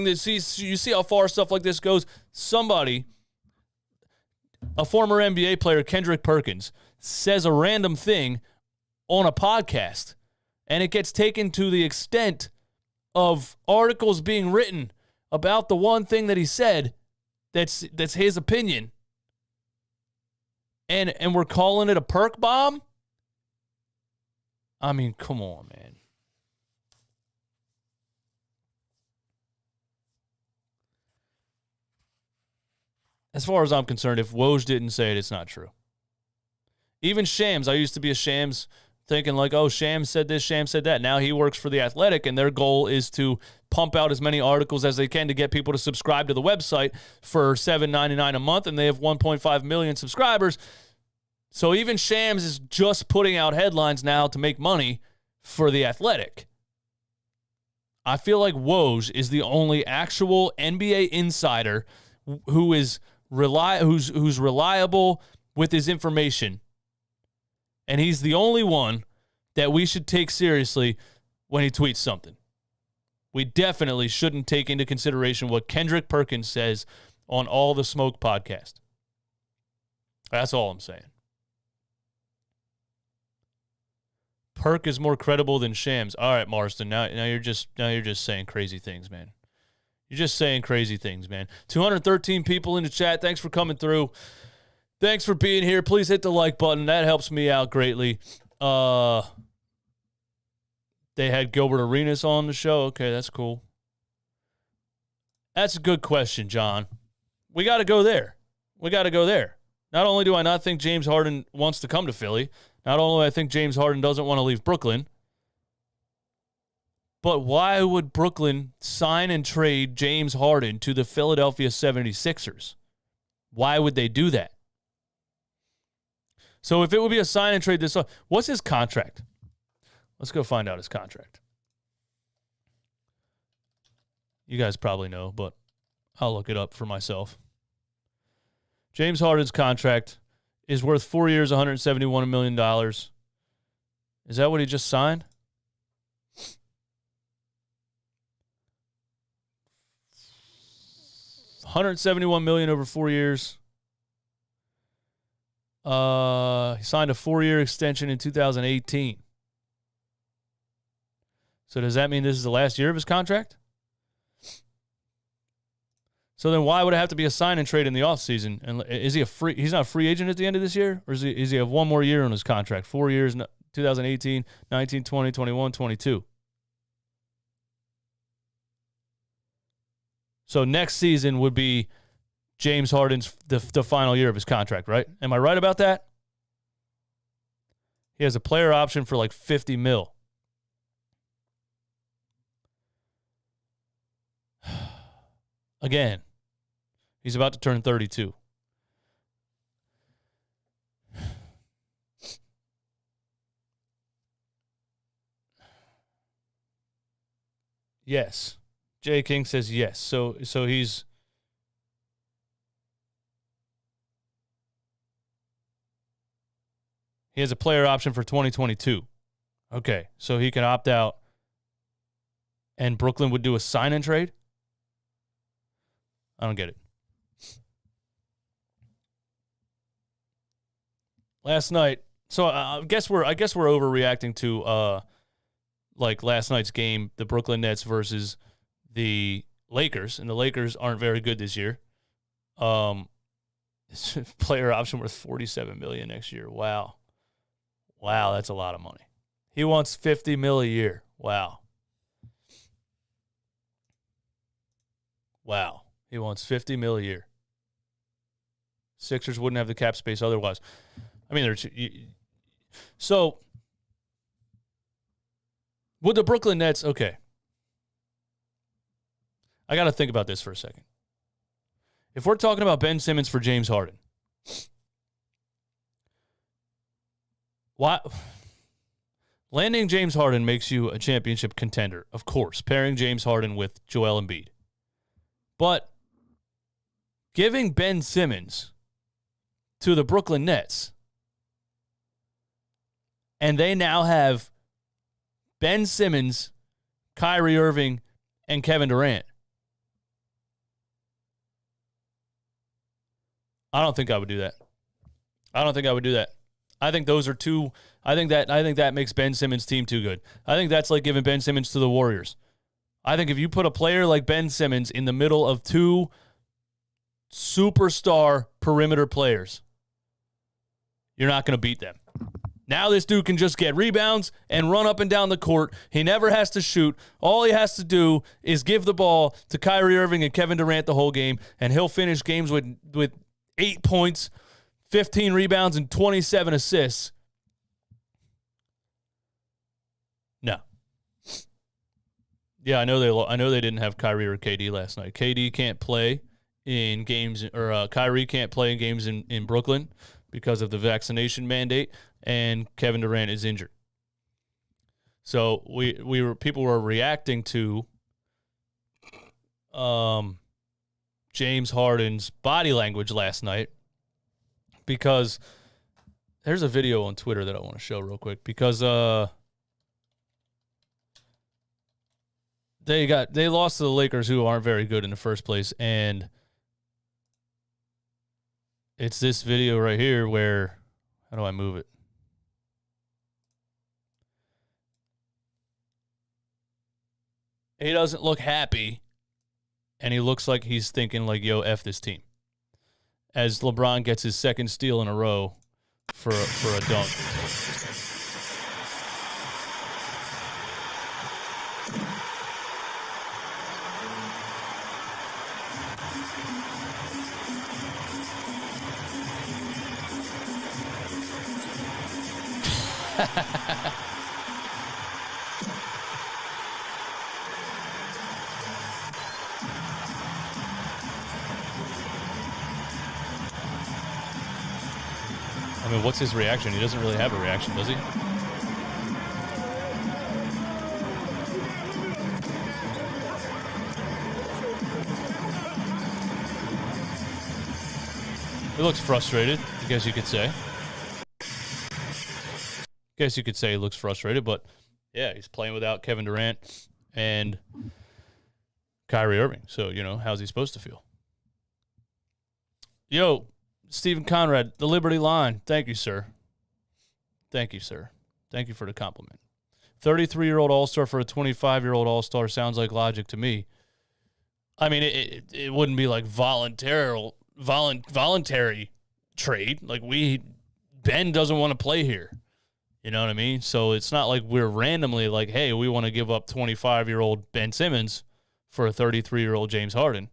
this? You see how far stuff like this goes? Somebody, a former NBA player, Kendrick Perkins, says a random thing on a podcast, and it gets taken to the extent of articles being written about the one thing that he said that's his opinion. And we're calling it a perk bomb? I mean, come on, man. As far as I'm concerned, if Woj didn't say it, it's not true. Even Shams, I used to be a Shams thinking like, oh, Shams said this, Shams said that. Now he works for The Athletic, and their goal is to pump out as many articles as they can to get people to subscribe to the website for $7.99 a month, and they have 1.5 million subscribers. So even Shams is just putting out headlines now to make money for The Athletic. I feel like Woj is the only actual NBA insider who's reliable with his information. And he's the only one that we should take seriously when he tweets something. We definitely shouldn't take into consideration what Kendrick Perkins says on All the Smoke podcast. That's all I'm saying. Perk is more credible than Shams. All right, Marston. Now you're just saying crazy things, man. You're just saying crazy things, man. 213 people in the chat. Thanks for coming through. Thanks for being here. Please hit the like button. That helps me out greatly. They had Gilbert Arenas on the show. Okay, that's cool. That's a good question, John. We got to go there. Not only do I not think James Harden wants to come to Philly, not only do I think James Harden doesn't want to leave Brooklyn, but why would Brooklyn sign and trade James Harden to the Philadelphia 76ers? Why would they do that? So if it would be a sign and trade this, what's his contract? Let's go find out his contract. You guys probably know, but I'll look it up for myself. James Harden's contract is worth 4 years, $171 million. Is that what he just signed? $171 million over 4 years. He signed a 4-year extension in 2018. So does that mean this is the last year of his contract? So then why would it have to be a sign and trade in the offseason? And is he he's not a free agent at the end of this year? Or is he have one more year on his contract? 4 years, 2018, 19, 20, 21, 22. So next season would be James Harden's the final year of his contract, right? Am I right about that? He has a player option for like $50 million. Again, he's about to turn 32. Yes. Jay King says yes. So he has a player option for 2022. Okay, so he can opt out and Brooklyn would do a sign and trade? I don't get it. Last night, so I guess we're overreacting to like last night's game, the Brooklyn Nets versus the Lakers, and the Lakers aren't very good this year. Player option worth $47 million next year. Wow, that's a lot of money. He wants $50 million a year. Wow. He wants $50 million a year. Sixers wouldn't have the cap space otherwise. I mean, so would the Brooklyn Nets? Okay, I got to think about this for a second. If we're talking about Ben Simmons for James Harden, why landing James Harden makes you a championship contender? Of course, pairing James Harden with Joel Embiid, but giving Ben Simmons to the Brooklyn Nets, and they now have Ben Simmons, Kyrie Irving, and Kevin Durant. I don't think I would do that. I think those are two. I think that makes Ben Simmons' team too good. I think that's like giving Ben Simmons to the Warriors. I think if you put a player like Ben Simmons in the middle of two superstar perimeter players, you're not going to beat them. Now this dude can just get rebounds and run up and down the court. He never has to shoot. All he has to do is give the ball to Kyrie Irving and Kevin Durant the whole game, and he'll finish games with 8 points, 15 rebounds, and 27 assists. No. Yeah, I know they didn't have Kyrie or KD last night. KD can't play in games, or Kyrie can't play in games in Brooklyn because of the vaccination mandate, and Kevin Durant is injured. So people were reacting to James Harden's body language last night because There's a video on Twitter that I want to show real quick because they lost to the Lakers, who aren't very good in the first place, and it's this video right here where, how do I move it? He doesn't look happy, and he looks like he's thinking like, yo, F this team. As LeBron gets his second steal in a row for a dunk. I mean, what's his reaction? He doesn't really have a reaction, does he? He looks frustrated, I guess you could say. Guess you could say he looks frustrated, but yeah, he's playing without Kevin Durant and Kyrie Irving. So, how's he supposed to feel? Yo, Stephen Conrad, the Liberty Line. Thank you, sir. Thank you, sir. Thank you for the compliment. 33-year-old All-Star for a 25-year-old All-Star sounds like logic to me. I mean, it wouldn't be like voluntary trade. Like Ben doesn't want to play here. You know what I mean? So it's not like we're randomly like, hey, we want to give up 25-year-old Ben Simmons for a 33-year-old James Harden.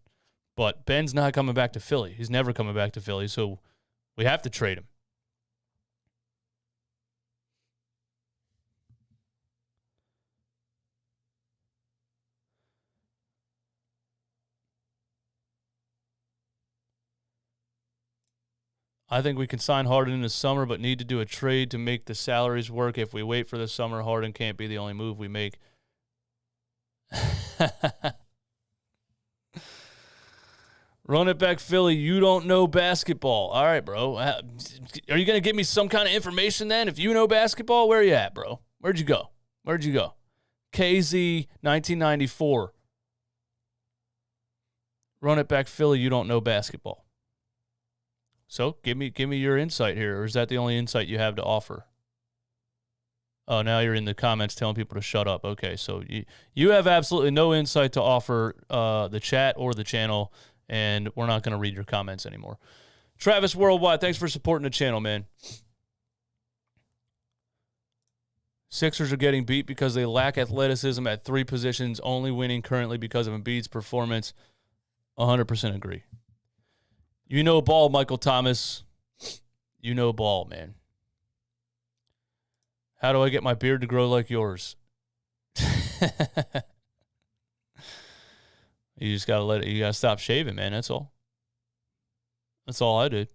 But Ben's not coming back to Philly. He's never coming back to Philly, so we have to trade him. I think we can sign Harden in the summer, but need to do a trade to make the salaries work. If we wait for the summer, Harden can't be the only move we make. Run it back, Philly. You don't know basketball. All right, bro. Are you going to give me some kind of information then? If you know basketball, where are you at, bro? Where'd you go? KZ 1994. Run it back, Philly. You don't know basketball. So give me your insight here, or is that the only insight you have to offer? Oh, now you're in the comments telling people to shut up. Okay, so you have absolutely no insight to offer the chat or the channel, and we're not going to read your comments anymore. Travis Worldwide, thanks for supporting the channel, man. Sixers are getting beat because they lack athleticism at three positions, only winning currently because of Embiid's performance. 100% agree. You know ball, Michael Thomas. You know ball, man. How do I get my beard to grow like yours? You just got to you got to stop shaving, man. That's all. That's all I did.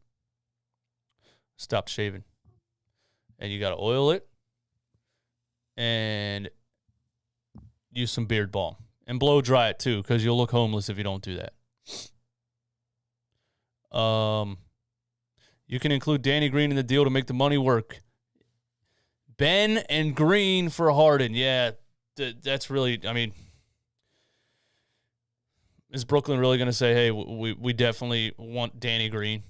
Stopped shaving. And you got to oil it and use some beard balm and blow dry it too, because you'll look homeless if you don't do that. You can include Danny Green in the deal to make the money work. Ben and Green for Harden. Yeah, that's really, I mean, is Brooklyn really going to say, hey, we definitely want Danny Green?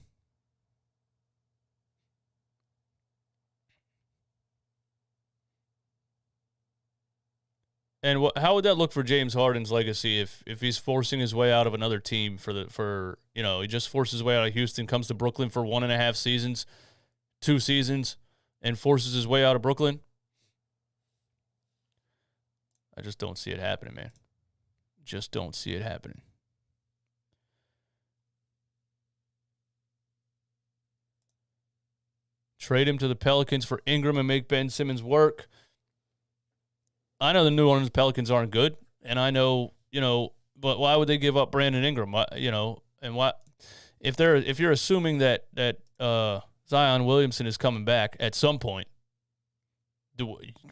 And how would that look for James Harden's legacy if he's forcing his way out of another team he just forces his way out of Houston, comes to Brooklyn for 1.5 seasons, 2 seasons, and forces his way out of Brooklyn? I just don't see it happening, man. Just don't see it happening. Trade him to the Pelicans for Ingram and make Ben Simmons work. I know the New Orleans Pelicans aren't good, and I know, but why would they give up Brandon Ingram? And what if you're assuming that Zion Williamson is coming back at some point?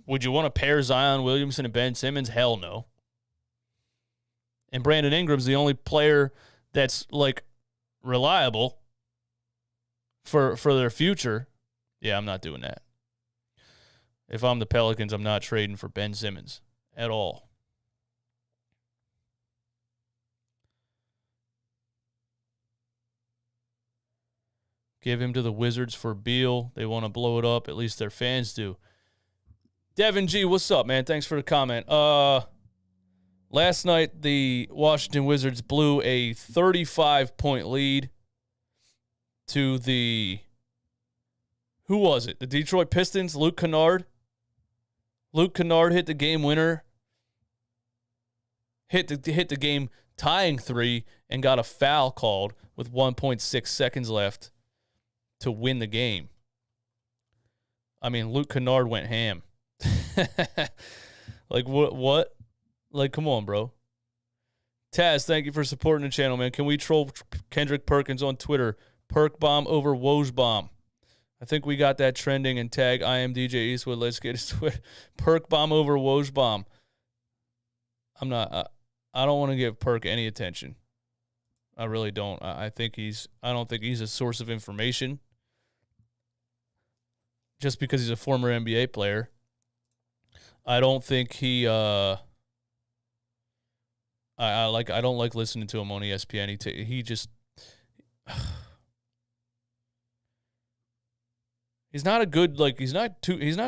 Would you want to pair Zion Williamson and Ben Simmons? Hell no. And Brandon Ingram's the only player that's like reliable for their future Yeah, I'm not doing that. If I'm the Pelicans, I'm not trading for Ben Simmons at all. Give him to the Wizards for Beal. They want to blow it up. At least their fans do. Devin G, what's up, man? Thanks for the comment. Last night, the Washington Wizards blew a 35-point lead to the... Who was it? The Detroit Pistons, Luke Kennard. Luke Kennard hit the game winner. Hit the game tying three and got a foul called with 1.6 seconds left to win the game. I mean, Luke Kennard went ham. Like, what? Like, come on, bro. Taz, thank you for supporting the channel, man. Can we troll Kendrick Perkins on Twitter? Perk bomb over Woj bomb. I think we got that trending, and tag I am DJ Eastwood. Let's get his Twitter. Perk bomb over Woj bomb. I'm not. I don't want to give Perk any attention. I really don't. I don't think he's a source of information. Just because he's a former NBA player, I don't think he. I don't like listening to him on ESPN. He just. He's not a good, he's not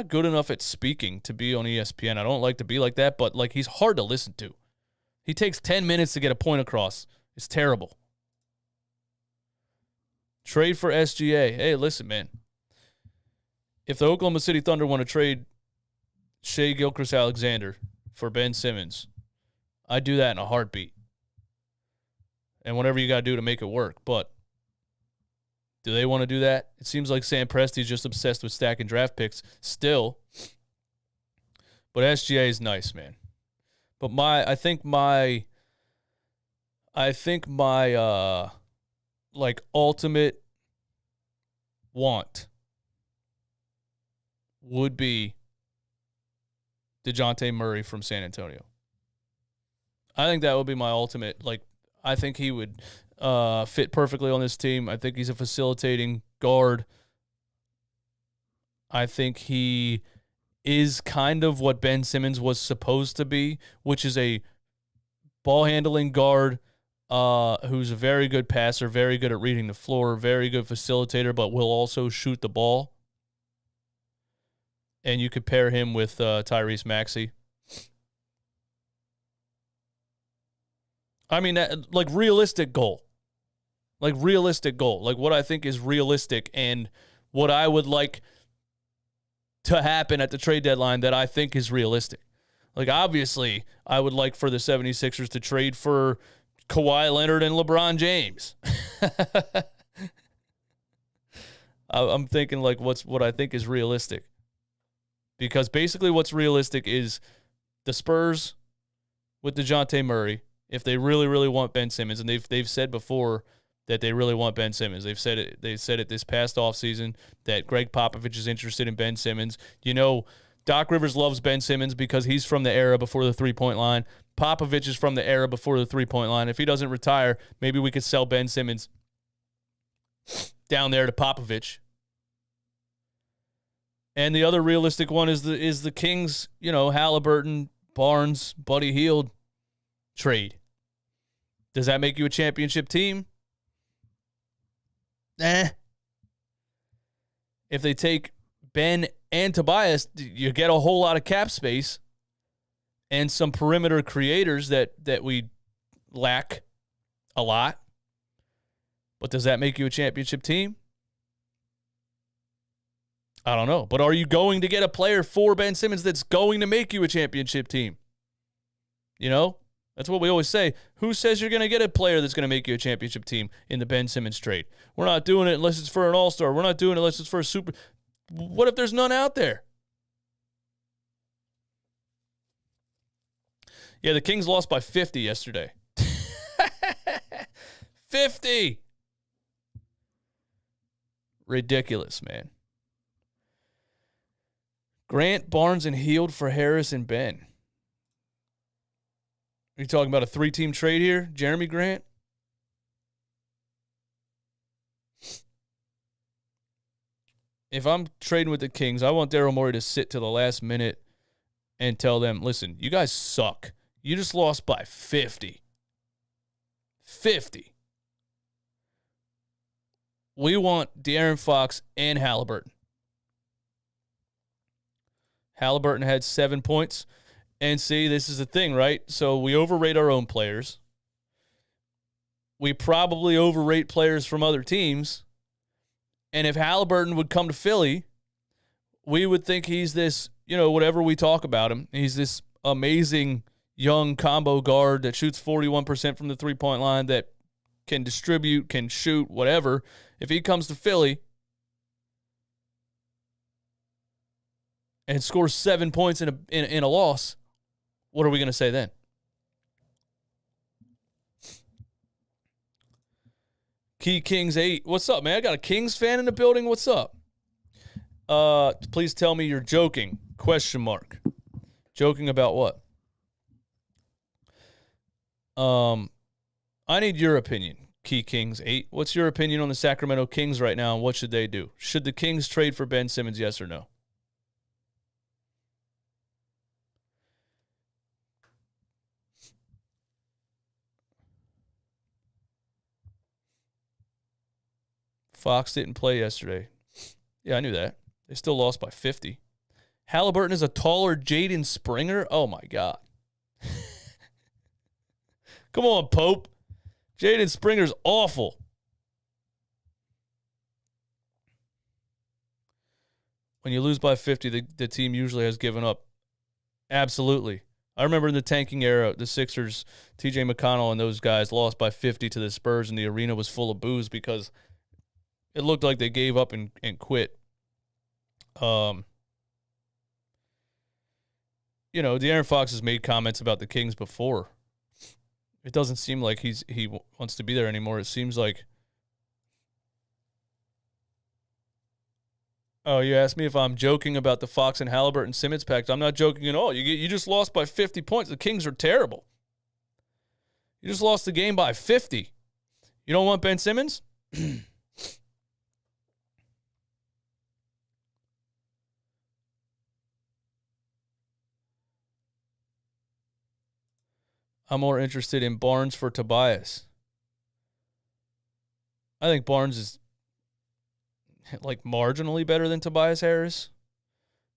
good enough at speaking to be on ESPN. I don't like to be like that, but he's hard to listen to. He takes 10 minutes to get a point across. It's terrible. Trade for SGA. Hey, listen, man. If the Oklahoma City Thunder want to trade Shai Gilgeous-Alexander for Ben Simmons, I'd do that in a heartbeat. And whatever you got to do to make it work, but do they want to do that? It seems like Sam Presti's just obsessed with stacking draft picks still. But SGA is nice, man. But I think my ultimate want would be DeJounte Murray from San Antonio. I think that would be my ultimate. I think he would fit perfectly on this team. I think he's a facilitating guard. I think he is kind of what Ben Simmons was supposed to be, which is a ball-handling guard who's a very good passer, very good at reading the floor, very good facilitator, but will also shoot the ball. And you could pair him with Tyrese Maxey. I mean, realistic goal. Realistic goal. What I think is realistic and what I would like to happen at the trade deadline that I think is realistic. Obviously, I would like for the 76ers to trade for Kawhi Leonard and LeBron James. I'm thinking what I think is realistic. Because basically what's realistic is the Spurs with DeJounte Murray, if they really, really want Ben Simmons, and they've said before that they really want Ben Simmons. They said it this past offseason that Greg Popovich is interested in Ben Simmons. Doc Rivers loves Ben Simmons because he's from the era before the three-point line. Popovich is from the era before the three-point line. If he doesn't retire, maybe we could sell Ben Simmons down there to Popovich. And the other realistic one is the Kings, Halliburton, Barnes, Buddy Hield trade. Does that make you a championship team? If they take Ben and Tobias, you get a whole lot of cap space and some perimeter creators that we lack a lot. But does that make you a championship team? I don't know. But are you going to get a player for Ben Simmons that's going to make you a championship team? That's what we always say. Who says you're going to get a player that's going to make you a championship team in the Ben Simmons trade? We're not doing it unless it's for an all-star. We're not doing it unless it's for a super. What if there's none out there? Yeah, the Kings lost by 50 yesterday. 50! Ridiculous, man. Grant, Barnes, and Hield for Harris and Ben. Are you talking about a 3-team trade here? Jeremy Grant? if I'm trading with the Kings, I want Daryl Morey to sit to the last minute and tell them, listen, you guys suck. You just lost by 50. 50. We want De'Aaron Fox and Halliburton. Halliburton had 7 points. And see, this is the thing, right? So we overrate our own players. We probably overrate players from other teams. And if Halliburton would come to Philly, we would think he's this, whatever we talk about him, he's this amazing young combo guard that shoots 41% from the three-point line, that can distribute, can shoot, whatever. If he comes to Philly and scores 7 points in a loss, what are we going to say then? Key Kings 8. What's up, man? I got a Kings fan in the building. What's up? Please tell me you're joking. ? Joking about what? I need your opinion, Key Kings 8. What's your opinion on the Sacramento Kings right now, and what should they do? Should the Kings trade for Ben Simmons, yes or no? Fox didn't play yesterday. Yeah, I knew that. They still lost by 50. Halliburton is a taller Jaden Springer? Oh, my God. Come on, Pope. Jaden Springer's awful. When you lose by 50, the team usually has given up. Absolutely. I remember in the tanking era, the Sixers, TJ McConnell and those guys lost by 50 to the Spurs, and the arena was full of boos because it looked like they gave up and quit. De'Aaron Fox has made comments about the Kings before. It doesn't seem like he wants to be there anymore. It seems like, oh, you asked me if I'm joking about the Fox and Halliburton Simmons pact. I'm not joking at all. You just lost by 50 points. The Kings are terrible. You just lost the game by 50. You don't want Ben Simmons? I'm more interested in Barnes for Tobias. I think Barnes is like marginally better than Tobias Harris.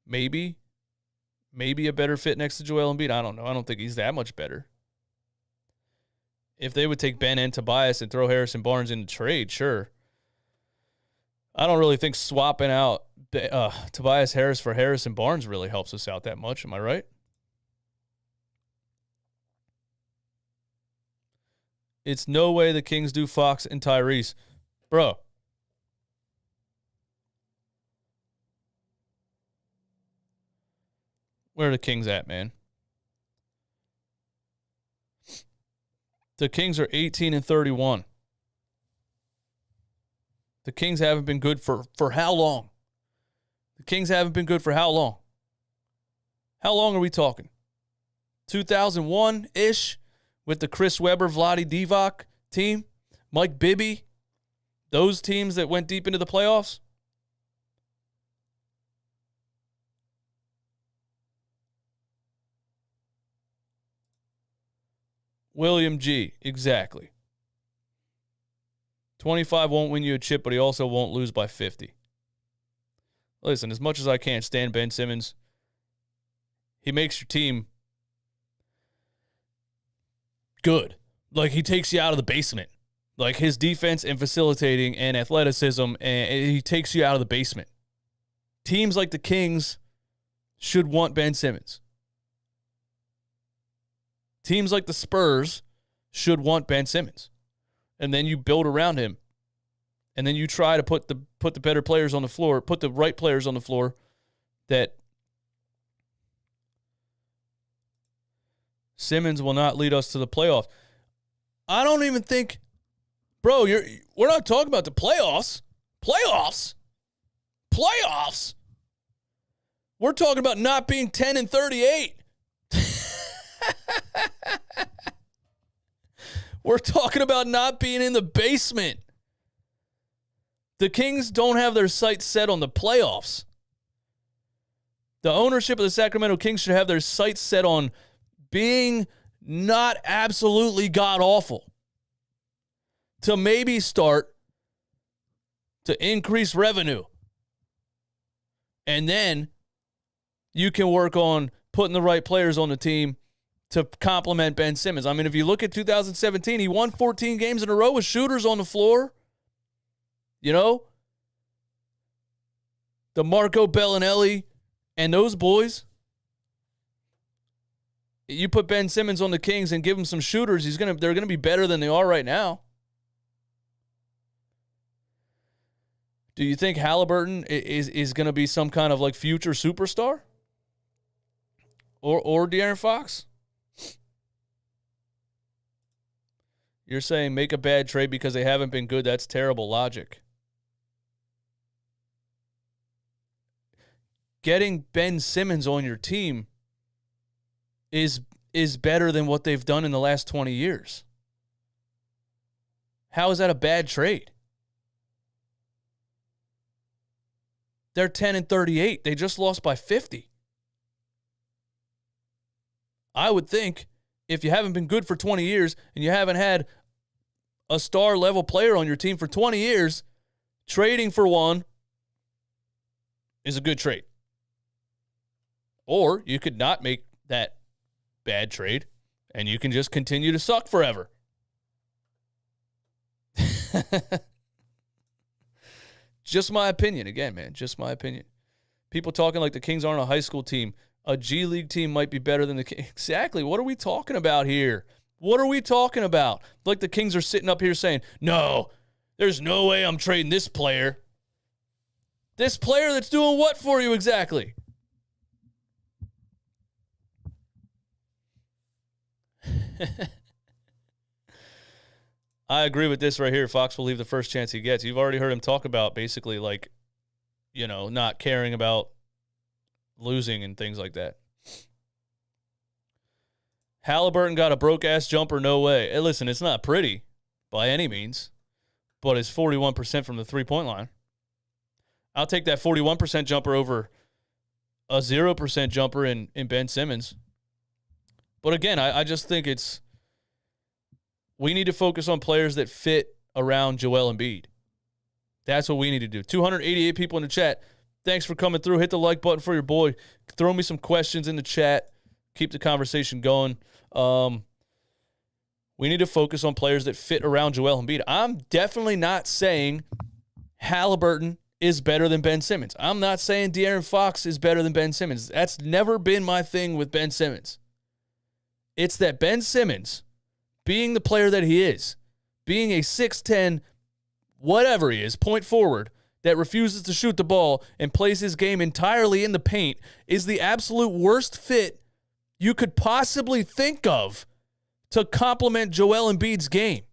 Maybe a better fit next to Joel Embiid. I don't know. I don't think he's that much better. If they would take Ben and Tobias and throw Harrison Barnes in the trade, sure. I don't really think swapping out Tobias Harris for Harrison Barnes really helps us out that much. Am I right? It's no way the Kings do Fox and Tyrese. Bro. Where are the Kings at, man? The Kings are 18-31. The Kings haven't been good for how long? The Kings haven't been good for how long? How long are we talking? 2001-ish? With the Chris Webber, Vlade Divac team, Mike Bibby, those teams that went deep into the playoffs. William G., exactly. 25 won't win you a chip, but he also won't lose by 50. Listen, as much as I can't stand Ben Simmons, he makes your team good. Like, he takes you out of the basement. Like, his defense and facilitating and athleticism, and he takes you out of the basement. Teams like the Kings should want Ben Simmons. Teams like the Spurs should want Ben Simmons. And then you build around him. And then you try to put the better players on the floor, put the right players on the floor that Simmons will not lead us to the playoffs. I don't even think, bro, we're not talking about the playoffs. Playoffs? We're talking about not being 10-38. We're talking about not being in the basement. The Kings don't have their sights set on the playoffs. The ownership of the Sacramento Kings should have their sights set on being not absolutely god-awful. To maybe start to increase revenue. And then you can work on putting the right players on the team to complement Ben Simmons. I mean, if you look at 2017, he won 14 games in a row with shooters on the floor. You know? The Marco Bellinelli and those boys. You put Ben Simmons on the Kings and give him some shooters, they're gonna be better than they are right now. Do you think Halliburton is going to be some kind of like future superstar? Or De'Aaron Fox? You're saying make a bad trade because they haven't been good. That's terrible logic. Getting Ben Simmons on your team is better than what they've done in the last 20 years. How is that a bad trade? They're 10-38. They just lost by 50. I would think if you haven't been good for 20 years and you haven't had a star-level player on your team for 20 years, trading for one is a good trade. Or you could not make that bad trade and you can just continue to suck forever. Just my opinion. Again, man, just my opinion. People talking like the Kings aren't a high school team. A G League team might be better than the Kings. Exactly. What are we talking about here? What are we talking about? Like the Kings are sitting up here saying, no, there's no way I'm trading this player. This player that's doing what for you exactly? I agree with this right here. Fox will leave the first chance he gets. You've already heard him talk about basically like, you know, not caring about losing and things like that. Halliburton got a broke-ass jumper, no way. Hey, listen, it's not pretty by any means, but it's 41% from the three-point line. I'll take that 41% jumper over a 0% jumper in Ben Simmons. But again, I just think we need to focus on players that fit around Joel Embiid. That's what we need to do. 288 people in the chat. Thanks for coming through. Hit the like button for your boy. Throw me some questions in the chat. Keep the conversation going. We need to focus on players that fit around Joel Embiid. I'm definitely not saying Halliburton is better than Ben Simmons. I'm not saying De'Aaron Fox is better than Ben Simmons. That's never been my thing with Ben Simmons. It's that Ben Simmons, being the player that he is, being a 6'10", whatever he is, point forward, that refuses to shoot the ball and plays his game entirely in the paint, is the absolute worst fit you could possibly think of to complement Joel Embiid's game.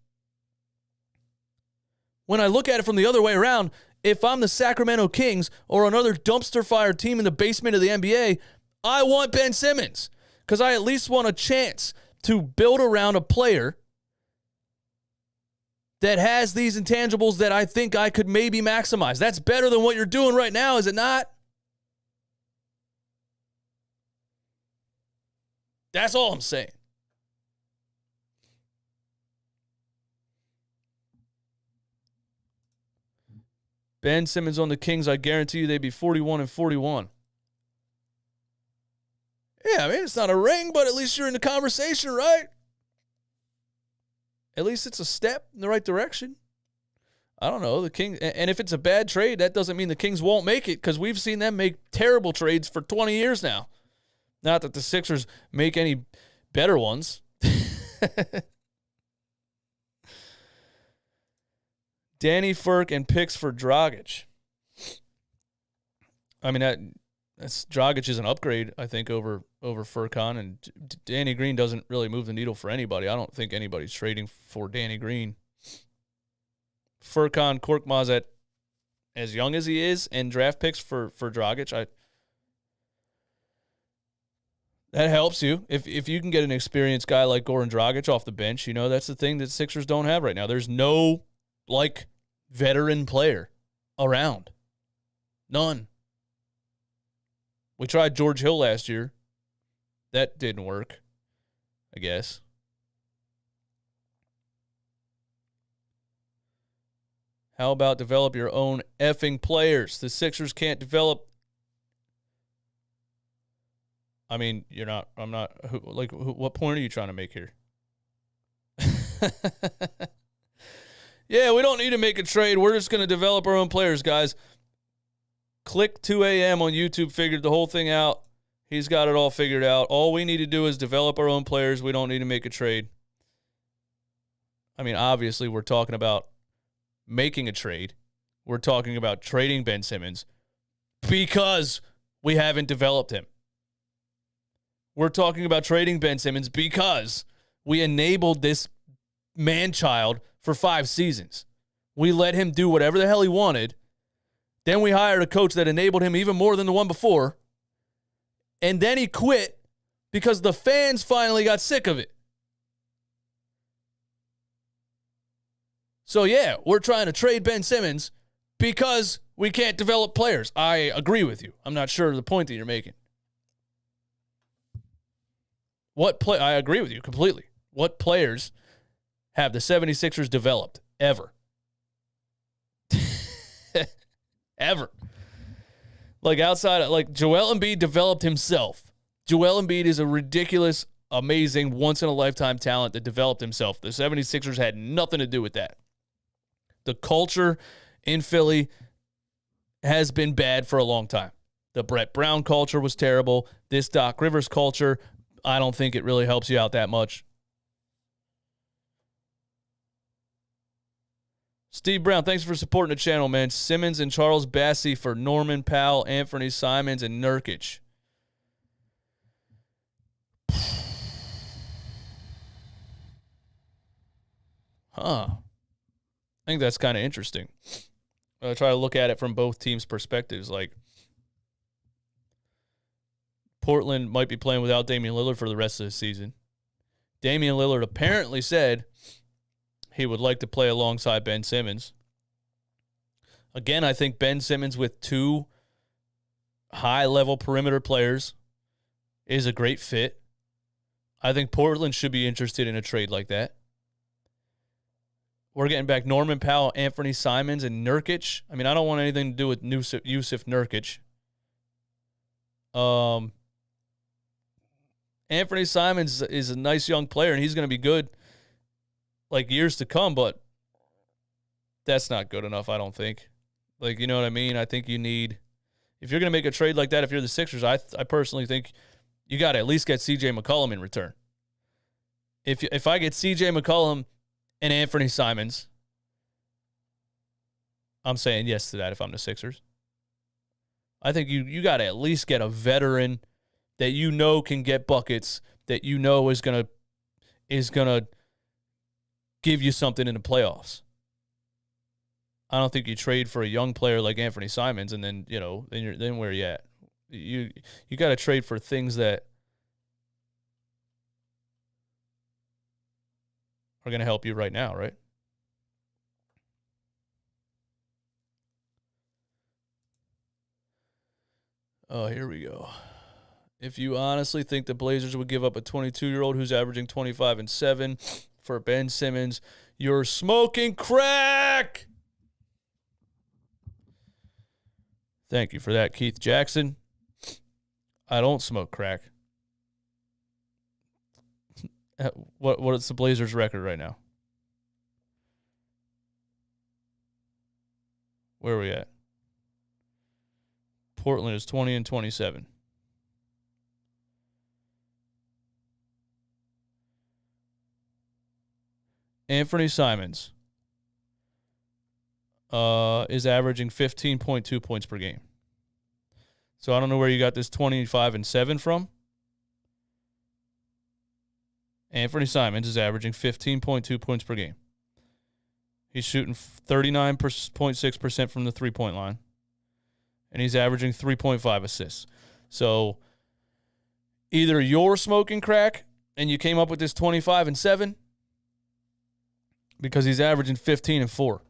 When I look at it from the other way around, if I'm the Sacramento Kings or another dumpster fire team in the basement of the NBA, I want Ben Simmons because I at least want a chance to build around a player that has these intangibles that I think I could maybe maximize. That's better than what you're doing right now, is it not? That's all I'm saying. Ben Simmons on the Kings, I guarantee you they'd be 41-41. Yeah, I mean, it's not a ring, but at least you're in the conversation, right? At least it's a step in the right direction. I don't know. The Kings, and if it's a bad trade, that doesn't mean the Kings won't make it because we've seen them make terrible trades for 20 years now. Not that the Sixers make any better ones. Danny Furk and picks for Dragic. I mean, that's Dragic is an upgrade, I think, over Furkan, and Danny Green doesn't really move the needle for anybody. I don't think anybody's trading for Danny Green. Furkan Korkmaz, as young as he is, and draft picks for Dragic, that helps you. If you can get an experienced guy like Goran Dragic off the bench, you know, that's the thing that Sixers don't have right now. There's no, veteran player around. None. We tried George Hill last year. That didn't work, I guess. How about develop your own effing players? The Sixers can't develop. I mean, what point are you trying to make here? Yeah, we don't need to make a trade. We're just going to develop our own players, guys. Click 2 a.m. on YouTube, figured the whole thing out. He's got it all figured out. All we need to do is develop our own players. We don't need to make a trade. I mean, obviously, we're talking about making a trade. We're talking about trading Ben Simmons because we haven't developed him. We're talking about trading Ben Simmons because we enabled this man-child for 5 seasons. We let him do whatever the hell he wanted. Then we hired a coach that enabled him even more than the one before. And then he quit because the fans finally got sick of it. So, yeah, we're trying to trade Ben Simmons because we can't develop players. I agree with you. I'm not sure of the point that you're making. I agree with you completely. What players have the 76ers developed ever? Ever. Like outside, like Joel Embiid developed himself. Joel Embiid is a ridiculous, amazing, once-in-a-lifetime talent that developed himself. The 76ers had nothing to do with that. The culture in Philly has been bad for a long time. The Brett Brown culture was terrible. This Doc Rivers culture, I don't think it really helps you out that much. Steve Brown, thanks for supporting the channel, man. Simmons and Charles Bassey for Norman Powell, Anthony Simons, and Nurkic. I think that's kind of interesting. I try to look at it from both teams' perspectives. Like, Portland might be playing without Damian Lillard for the rest of the season. Damian Lillard apparently said he would like to play alongside Ben Simmons. Again, I think Ben Simmons with 2 high-level perimeter players is a great fit. I think Portland should be interested in a trade like that. We're getting back Norman Powell, Anthony Simons, and Nurkic. I mean, I don't want anything to do with Yusuf Nurkic. Anthony Simons is a nice young player, and he's going to be good like years to come, but that's not good enough, I don't think. Like, you know what I mean? I think you need, if you're going to make a trade like that, if you're the Sixers, I personally think you got to at least get C.J. McCollum in return. If I get C.J. McCollum and Anthony Simons, I'm saying yes to that if I'm the Sixers. I think you got to at least get a veteran that you know can get buckets, that you know is gonna give you something in the playoffs. I don't think you trade for a young player like Anthony Simons and then, you know, then where you at? You got to trade for things that are going to help you right now, right? Oh, here we go. If you honestly think the Blazers would give up a 22-year-old who's averaging 25 and 7 for Ben Simmons, you're smoking crack. Thank you for that, Keith Jackson. I don't smoke crack. What is the Blazers' record right now? Where are we at? Portland is 20 and 27. Anthony Simons is averaging 15.2 points per game. So I don't know where you got this 25 and 7 from. Anthony Simons is averaging 15.2 points per game. He's shooting 39.6% from the three-point line. And he's averaging 3.5 assists. So either you're smoking crack and you came up with this 25 and 7, because he's averaging 15 and 4.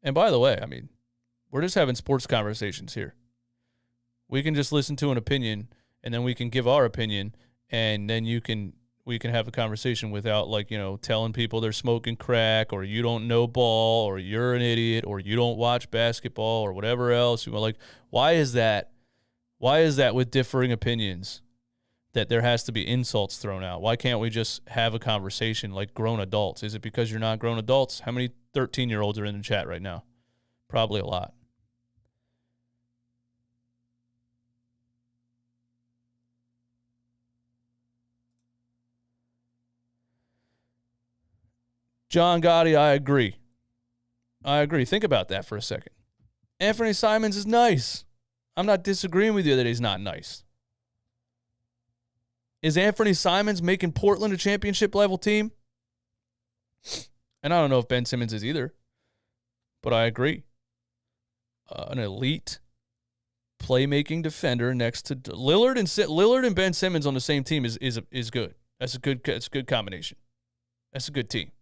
And by the way, I mean, we're just having sports conversations here. We can just listen to an opinion, and then we can give our opinion, and then we can have a conversation without, like, you know, telling people they're smoking crack, or you don't know ball, or you're an idiot, or you don't watch basketball, or whatever else. Like, why is that? Why is that with differing opinions that there has to be insults thrown out? Why can't we just have a conversation like grown adults? Is it because you're not grown adults? How many 13-year-olds are in the chat right now? Probably a lot. John Gotti, I agree. Think about that for a second. Anthony Simons is nice. I'm not disagreeing with you that he's not nice. Is Anthony Simons making Portland a championship level team? And I don't know if Ben Simmons is either, but I agree. An elite playmaking defender next to Lillard and Ben Simmons on the same team is good. That's a good combination. That's a good team.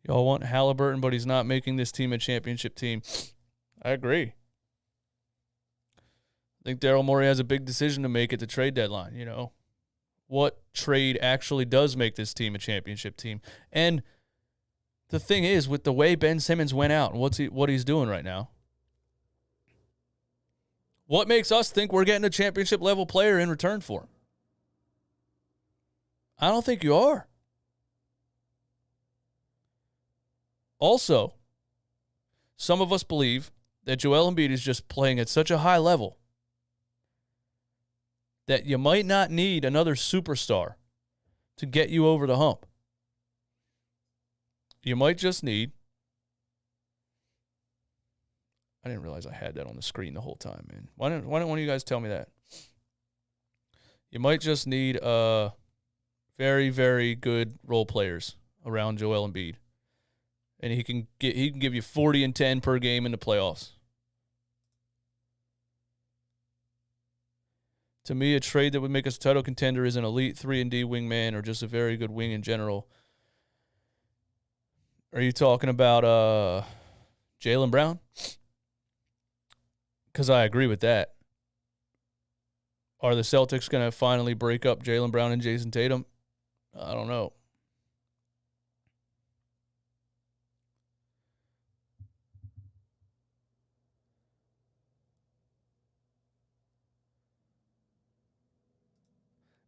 Y'all want Halliburton, but he's not making this team a championship team. I agree. I think Daryl Morey has a big decision to make at the trade deadline, you know. What trade actually does make this team a championship team? And the thing is, with the way Ben Simmons went out and what he's doing right now, what makes us think we're getting a championship level player in return for him? I don't think you are. Also, some of us believe that Joel Embiid is just playing at such a high level that you might not need another superstar to get you over the hump. You might just need... I didn't realize I had that on the screen the whole time, man. Why don't one of you guys tell me that? You might just need very, very good role players around Joel Embiid. And he can give you 40 and 10 per game in the playoffs. To me, a trade that would make us a title contender is an elite 3-and-D wingman or just a very good wing in general. Are you talking about Jaylen Brown? Because I agree with that. Are the Celtics going to finally break up Jaylen Brown and Jason Tatum? I don't know.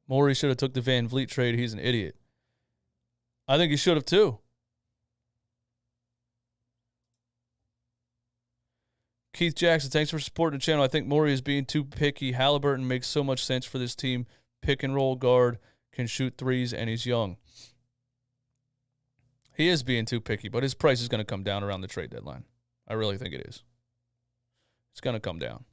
Morey should have took the Van Vliet trade. He's an idiot. I think he should have too. Keith Jackson, thanks for supporting the channel. I think Morey is being too picky. Halliburton makes so much sense for this team. Pick and roll guard, can shoot threes, and he's young. He is being too picky, but his price is going to come down around the trade deadline. I really think it is. It's going to come down.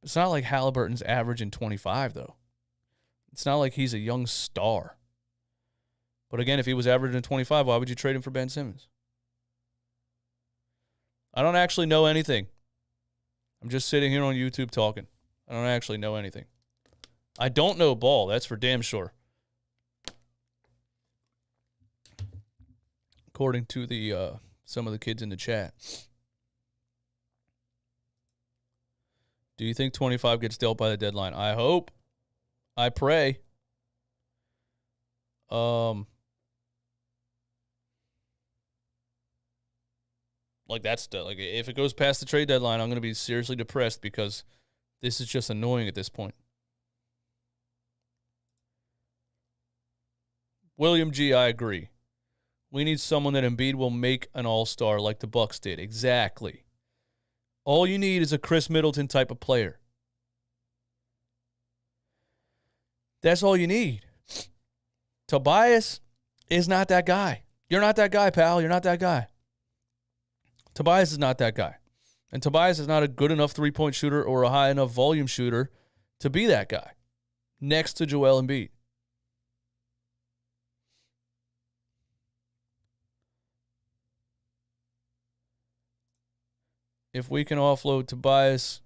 It's not like Halliburton's averaging 25, though. It's not like he's a young star. But again, if he was averaging 25, why would you trade him for Ben Simmons? I don't actually know anything. I'm just sitting here on YouTube talking. I don't actually know anything. I don't know ball. That's for damn sure. According to the some of the kids in the chat. Do you think 25 gets dealt by the deadline? I hope. I pray. Like if it goes past the trade deadline, I'm going to be seriously depressed because this is just annoying at this point. William G, I agree. We need someone that Embiid will make an all-star like the Bucks did. Exactly. All you need is a Chris Middleton type of player. That's all you need. Tobias is not that guy. You're not that guy, pal. You're not that guy. Tobias is not that guy. And Tobias is not a good enough three-point shooter or a high enough volume shooter to be that guy next to Joel Embiid. If we can offload Tobias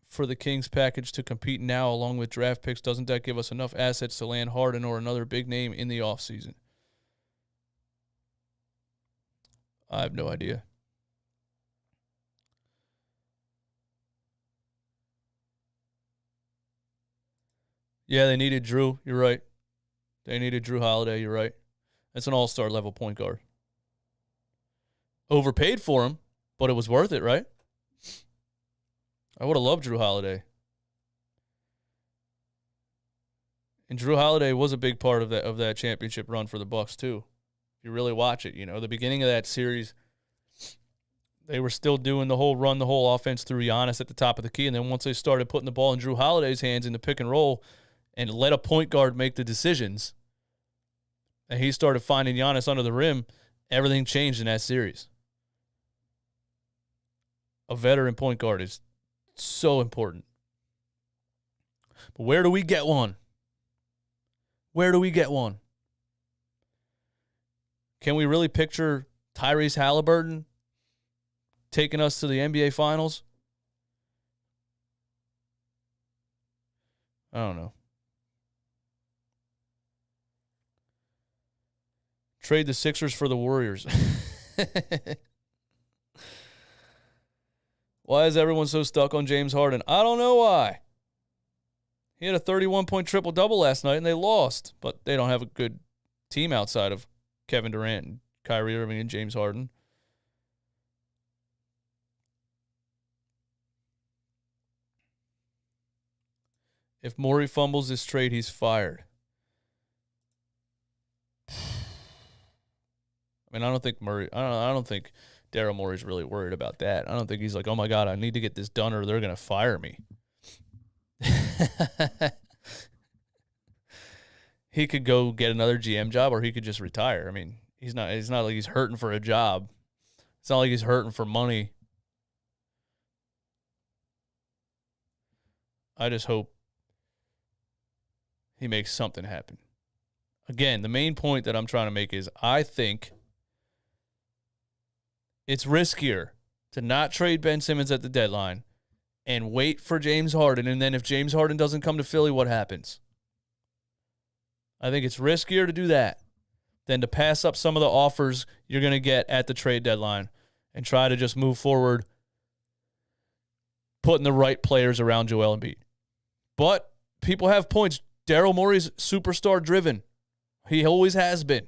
for the Kings package to compete now along with draft picks, doesn't that give us enough assets to land Harden or another big name in the offseason? I have no idea. Yeah, they needed Drew. You're right. They needed Drew Holiday. You're right. That's an all-star level point guard. Overpaid for him, but it was worth it, right? I would have loved Drew Holiday. And Drew Holiday was a big part of that championship run for the Bucks too. If you really watch it, the beginning of that series, they were still doing the whole run, the whole offense through Giannis at the top of the key. And then once they started putting the ball in Drew Holiday's hands in the pick and roll and let a point guard make the decisions, and he started finding Giannis under the rim, everything changed in that series. A veteran point guard is so important. But where do we get one? Where do we get one? Can we really picture Tyrese Halliburton taking us to the NBA Finals? I don't know. Trade the Sixers for the Warriors. Why is everyone so stuck on James Harden? I don't know why. He had a 31-point triple-double last night, and they lost. But they don't have a good team outside of Kevin Durant and Kyrie Irving and James Harden. If Morey fumbles this trade, he's fired. I mean, I don't think Daryl Morey's really worried about that. I don't think he's like, oh my God, I need to get this done or they're going to fire me. He could go get another GM job or he could just retire. I mean, it's not like he's hurting for a job. It's not like he's hurting for money. I just hope he makes something happen. Again, the main point that I'm trying to make is I think it's riskier to not trade Ben Simmons at the deadline and wait for James Harden. And then if James Harden doesn't come to Philly, what happens? I think it's riskier to do that than to pass up some of the offers you're going to get at the trade deadline and try to just move forward, putting the right players around Joel Embiid. But people have points. Daryl Morey's superstar driven. He always has been.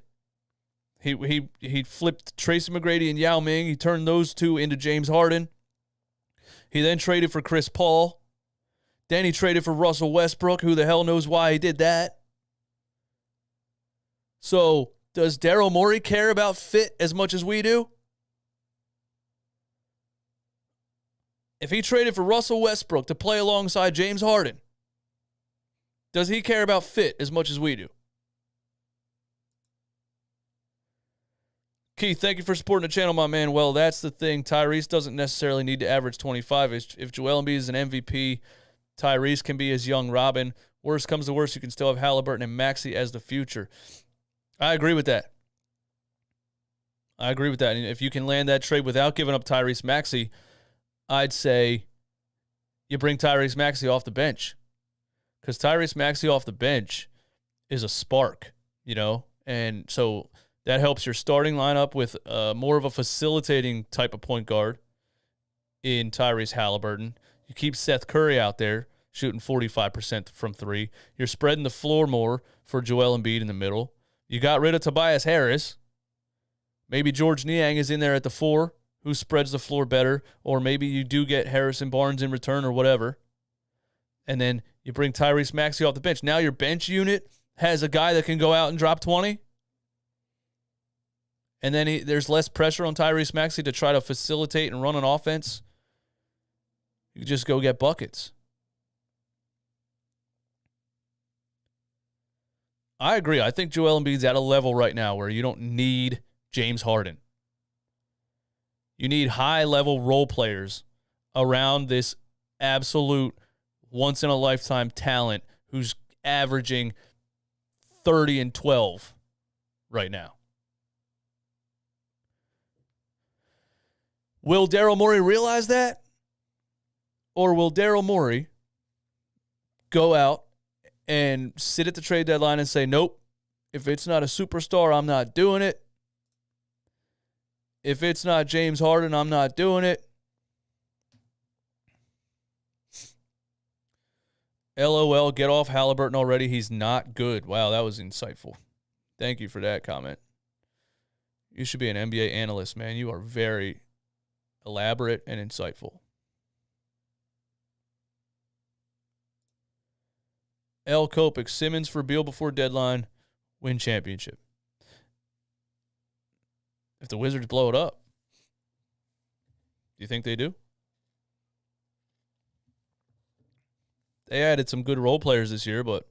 He flipped Tracy McGrady and Yao Ming. He turned those two into James Harden. He then traded for Chris Paul. Then he traded for Russell Westbrook. Who the hell knows why he did that? So does Daryl Morey care about fit as much as we do? If he traded for Russell Westbrook to play alongside James Harden, does he care about fit as much as we do? Keith, thank you for supporting the channel, my man. Well, that's the thing. Tyrese doesn't necessarily need to average 25. If Joel Embiid is an MVP, Tyrese can be his young Robin. Worst comes to worst, you can still have Halliburton and Maxey as the future. I agree with that. And if you can land that trade without giving up Tyrese Maxey, I'd say you bring Tyrese Maxey off the bench. Because Tyrese Maxey off the bench is a spark, And so that helps your starting lineup with more of a facilitating type of point guard in Tyrese Halliburton. You keep Seth Curry out there shooting 45% from three. You're spreading the floor more for Joel Embiid in the middle. You got rid of Tobias Harris. Maybe George Niang is in there at the 4, who spreads the floor better. Or maybe you do get Harrison Barnes in return or whatever. And then you bring Tyrese Maxey off the bench. Now your bench unit has a guy that can go out and drop 20. And then there's less pressure on Tyrese Maxey to try to facilitate and run an offense. You just go get buckets. I agree. I think Joel Embiid's at a level right now where you don't need James Harden. You need high-level role players around this absolute once-in-a-lifetime talent who's averaging 30 and 12 right now. Will Daryl Morey realize that? Or will Daryl Morey go out and sit at the trade deadline and say, nope, if it's not a superstar, I'm not doing it. If it's not James Harden, I'm not doing it. LOL, get off Halliburton already. He's not good. Wow, that was insightful. Thank you for that comment. You should be an NBA analyst, man. You are very elaborate and insightful. L. Kopik, Simmons for Beal before deadline, win championship. If the Wizards blow it up, do you think they do? They added some good role players this year, but,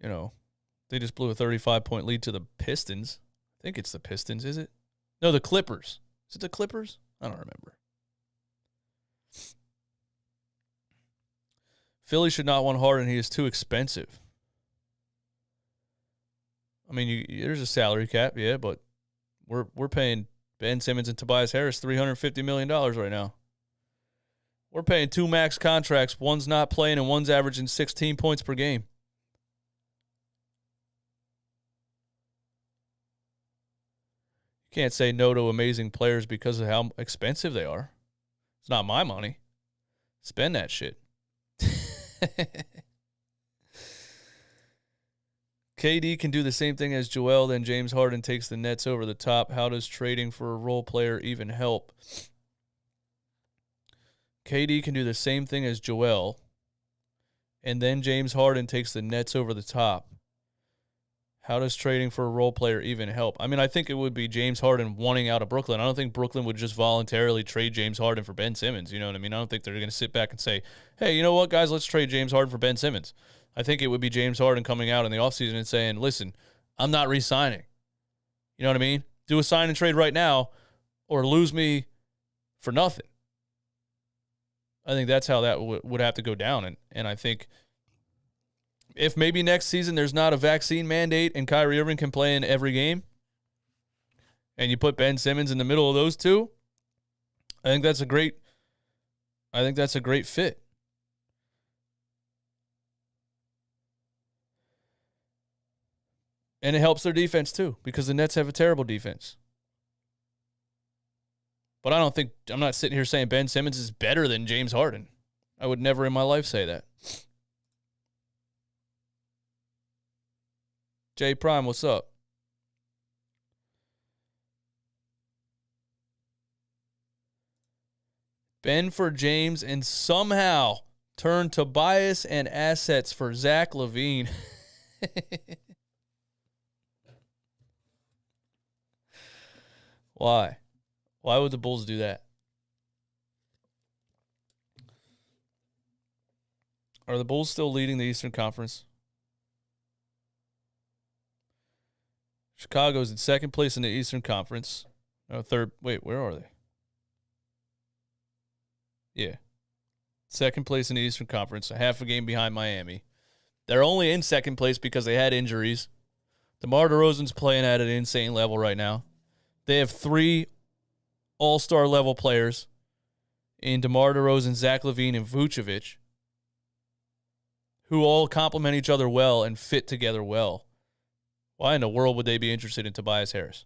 you know, they just blew a 35-point lead to the Pistons. I think it's the Pistons, is it? No, the Clippers. Is it the Clippers? I don't remember. Philly should not want Harden. He is too expensive. I mean, there's a salary cap, yeah, but we're paying Ben Simmons and Tobias Harris $350 million right now. We're paying 2 max contracts. One's not playing and one's averaging 16 points per game. You can't say no to amazing players because of how expensive they are. It's not my money. Spend that shit. KD can do the same thing as Joel, then James Harden takes the Nets over the top. How does trading for a role player even help? KD can do the same thing as Joel, and then James Harden takes the Nets over the top. How does trading for a role player even help? I mean, I think it would be James Harden wanting out of Brooklyn. I don't think Brooklyn would just voluntarily trade James Harden for Ben Simmons. You know what I mean? I don't think they're going to sit back and say, hey, you know what, guys, let's trade James Harden for Ben Simmons. I think it would be James Harden coming out in the offseason and saying, listen, I'm not re-signing. You know what I mean? Do a sign and trade right now or lose me for nothing. I think that's how that would have to go down. And I think if maybe next season there's not a vaccine mandate and Kyrie Irving can play in every game and you put Ben Simmons in the middle of those two, I think that's a great fit. And it helps their defense too, because the Nets have a terrible defense. But I'm not sitting here saying Ben Simmons is better than James Harden. I would never in my life say that. Jay Prime, what's up? Ben for James and somehow turn Tobias and assets for Zach LaVine. Why? Why would the Bulls do that? Are the Bulls still leading the Eastern Conference? Chicago's in second place in the Eastern Conference. No, third. Wait, where are they? Yeah. Second place in the Eastern Conference, a half a game behind Miami. They're only in second place because they had injuries. DeMar DeRozan's playing at an insane level right now. They have 3 all-star level players in DeMar DeRozan, Zach LaVine, and Vucevic, who all complement each other well and fit together well. Why in the world would they be interested in Tobias Harris?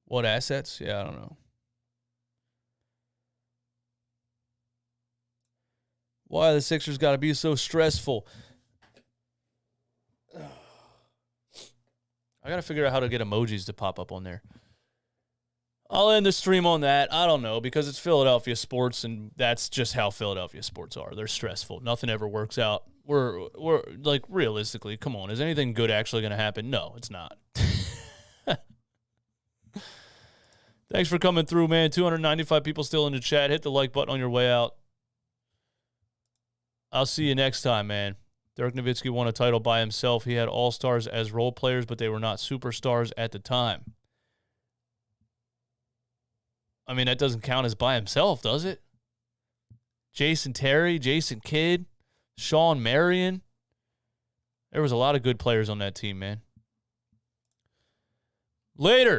What assets? Yeah, I don't know. Why the Sixers got to be so stressful? I got to figure out how to get emojis to pop up on there. I'll end the stream on that. I don't know, because it's Philadelphia sports, and that's just how Philadelphia sports are. They're stressful. Nothing ever works out. We're like, realistically, come on. Is anything good actually going to happen? No, it's not. Thanks for coming through, man. 295 people still in the chat. Hit the like button on your way out. I'll see you next time, man. Dirk Nowitzki won a title by himself. He had all-stars as role players, but they were not superstars at the time. I mean, that doesn't count as by himself, does it? Jason Terry, Jason Kidd, Sean Marion. There was a lot of good players on that team, man. Later.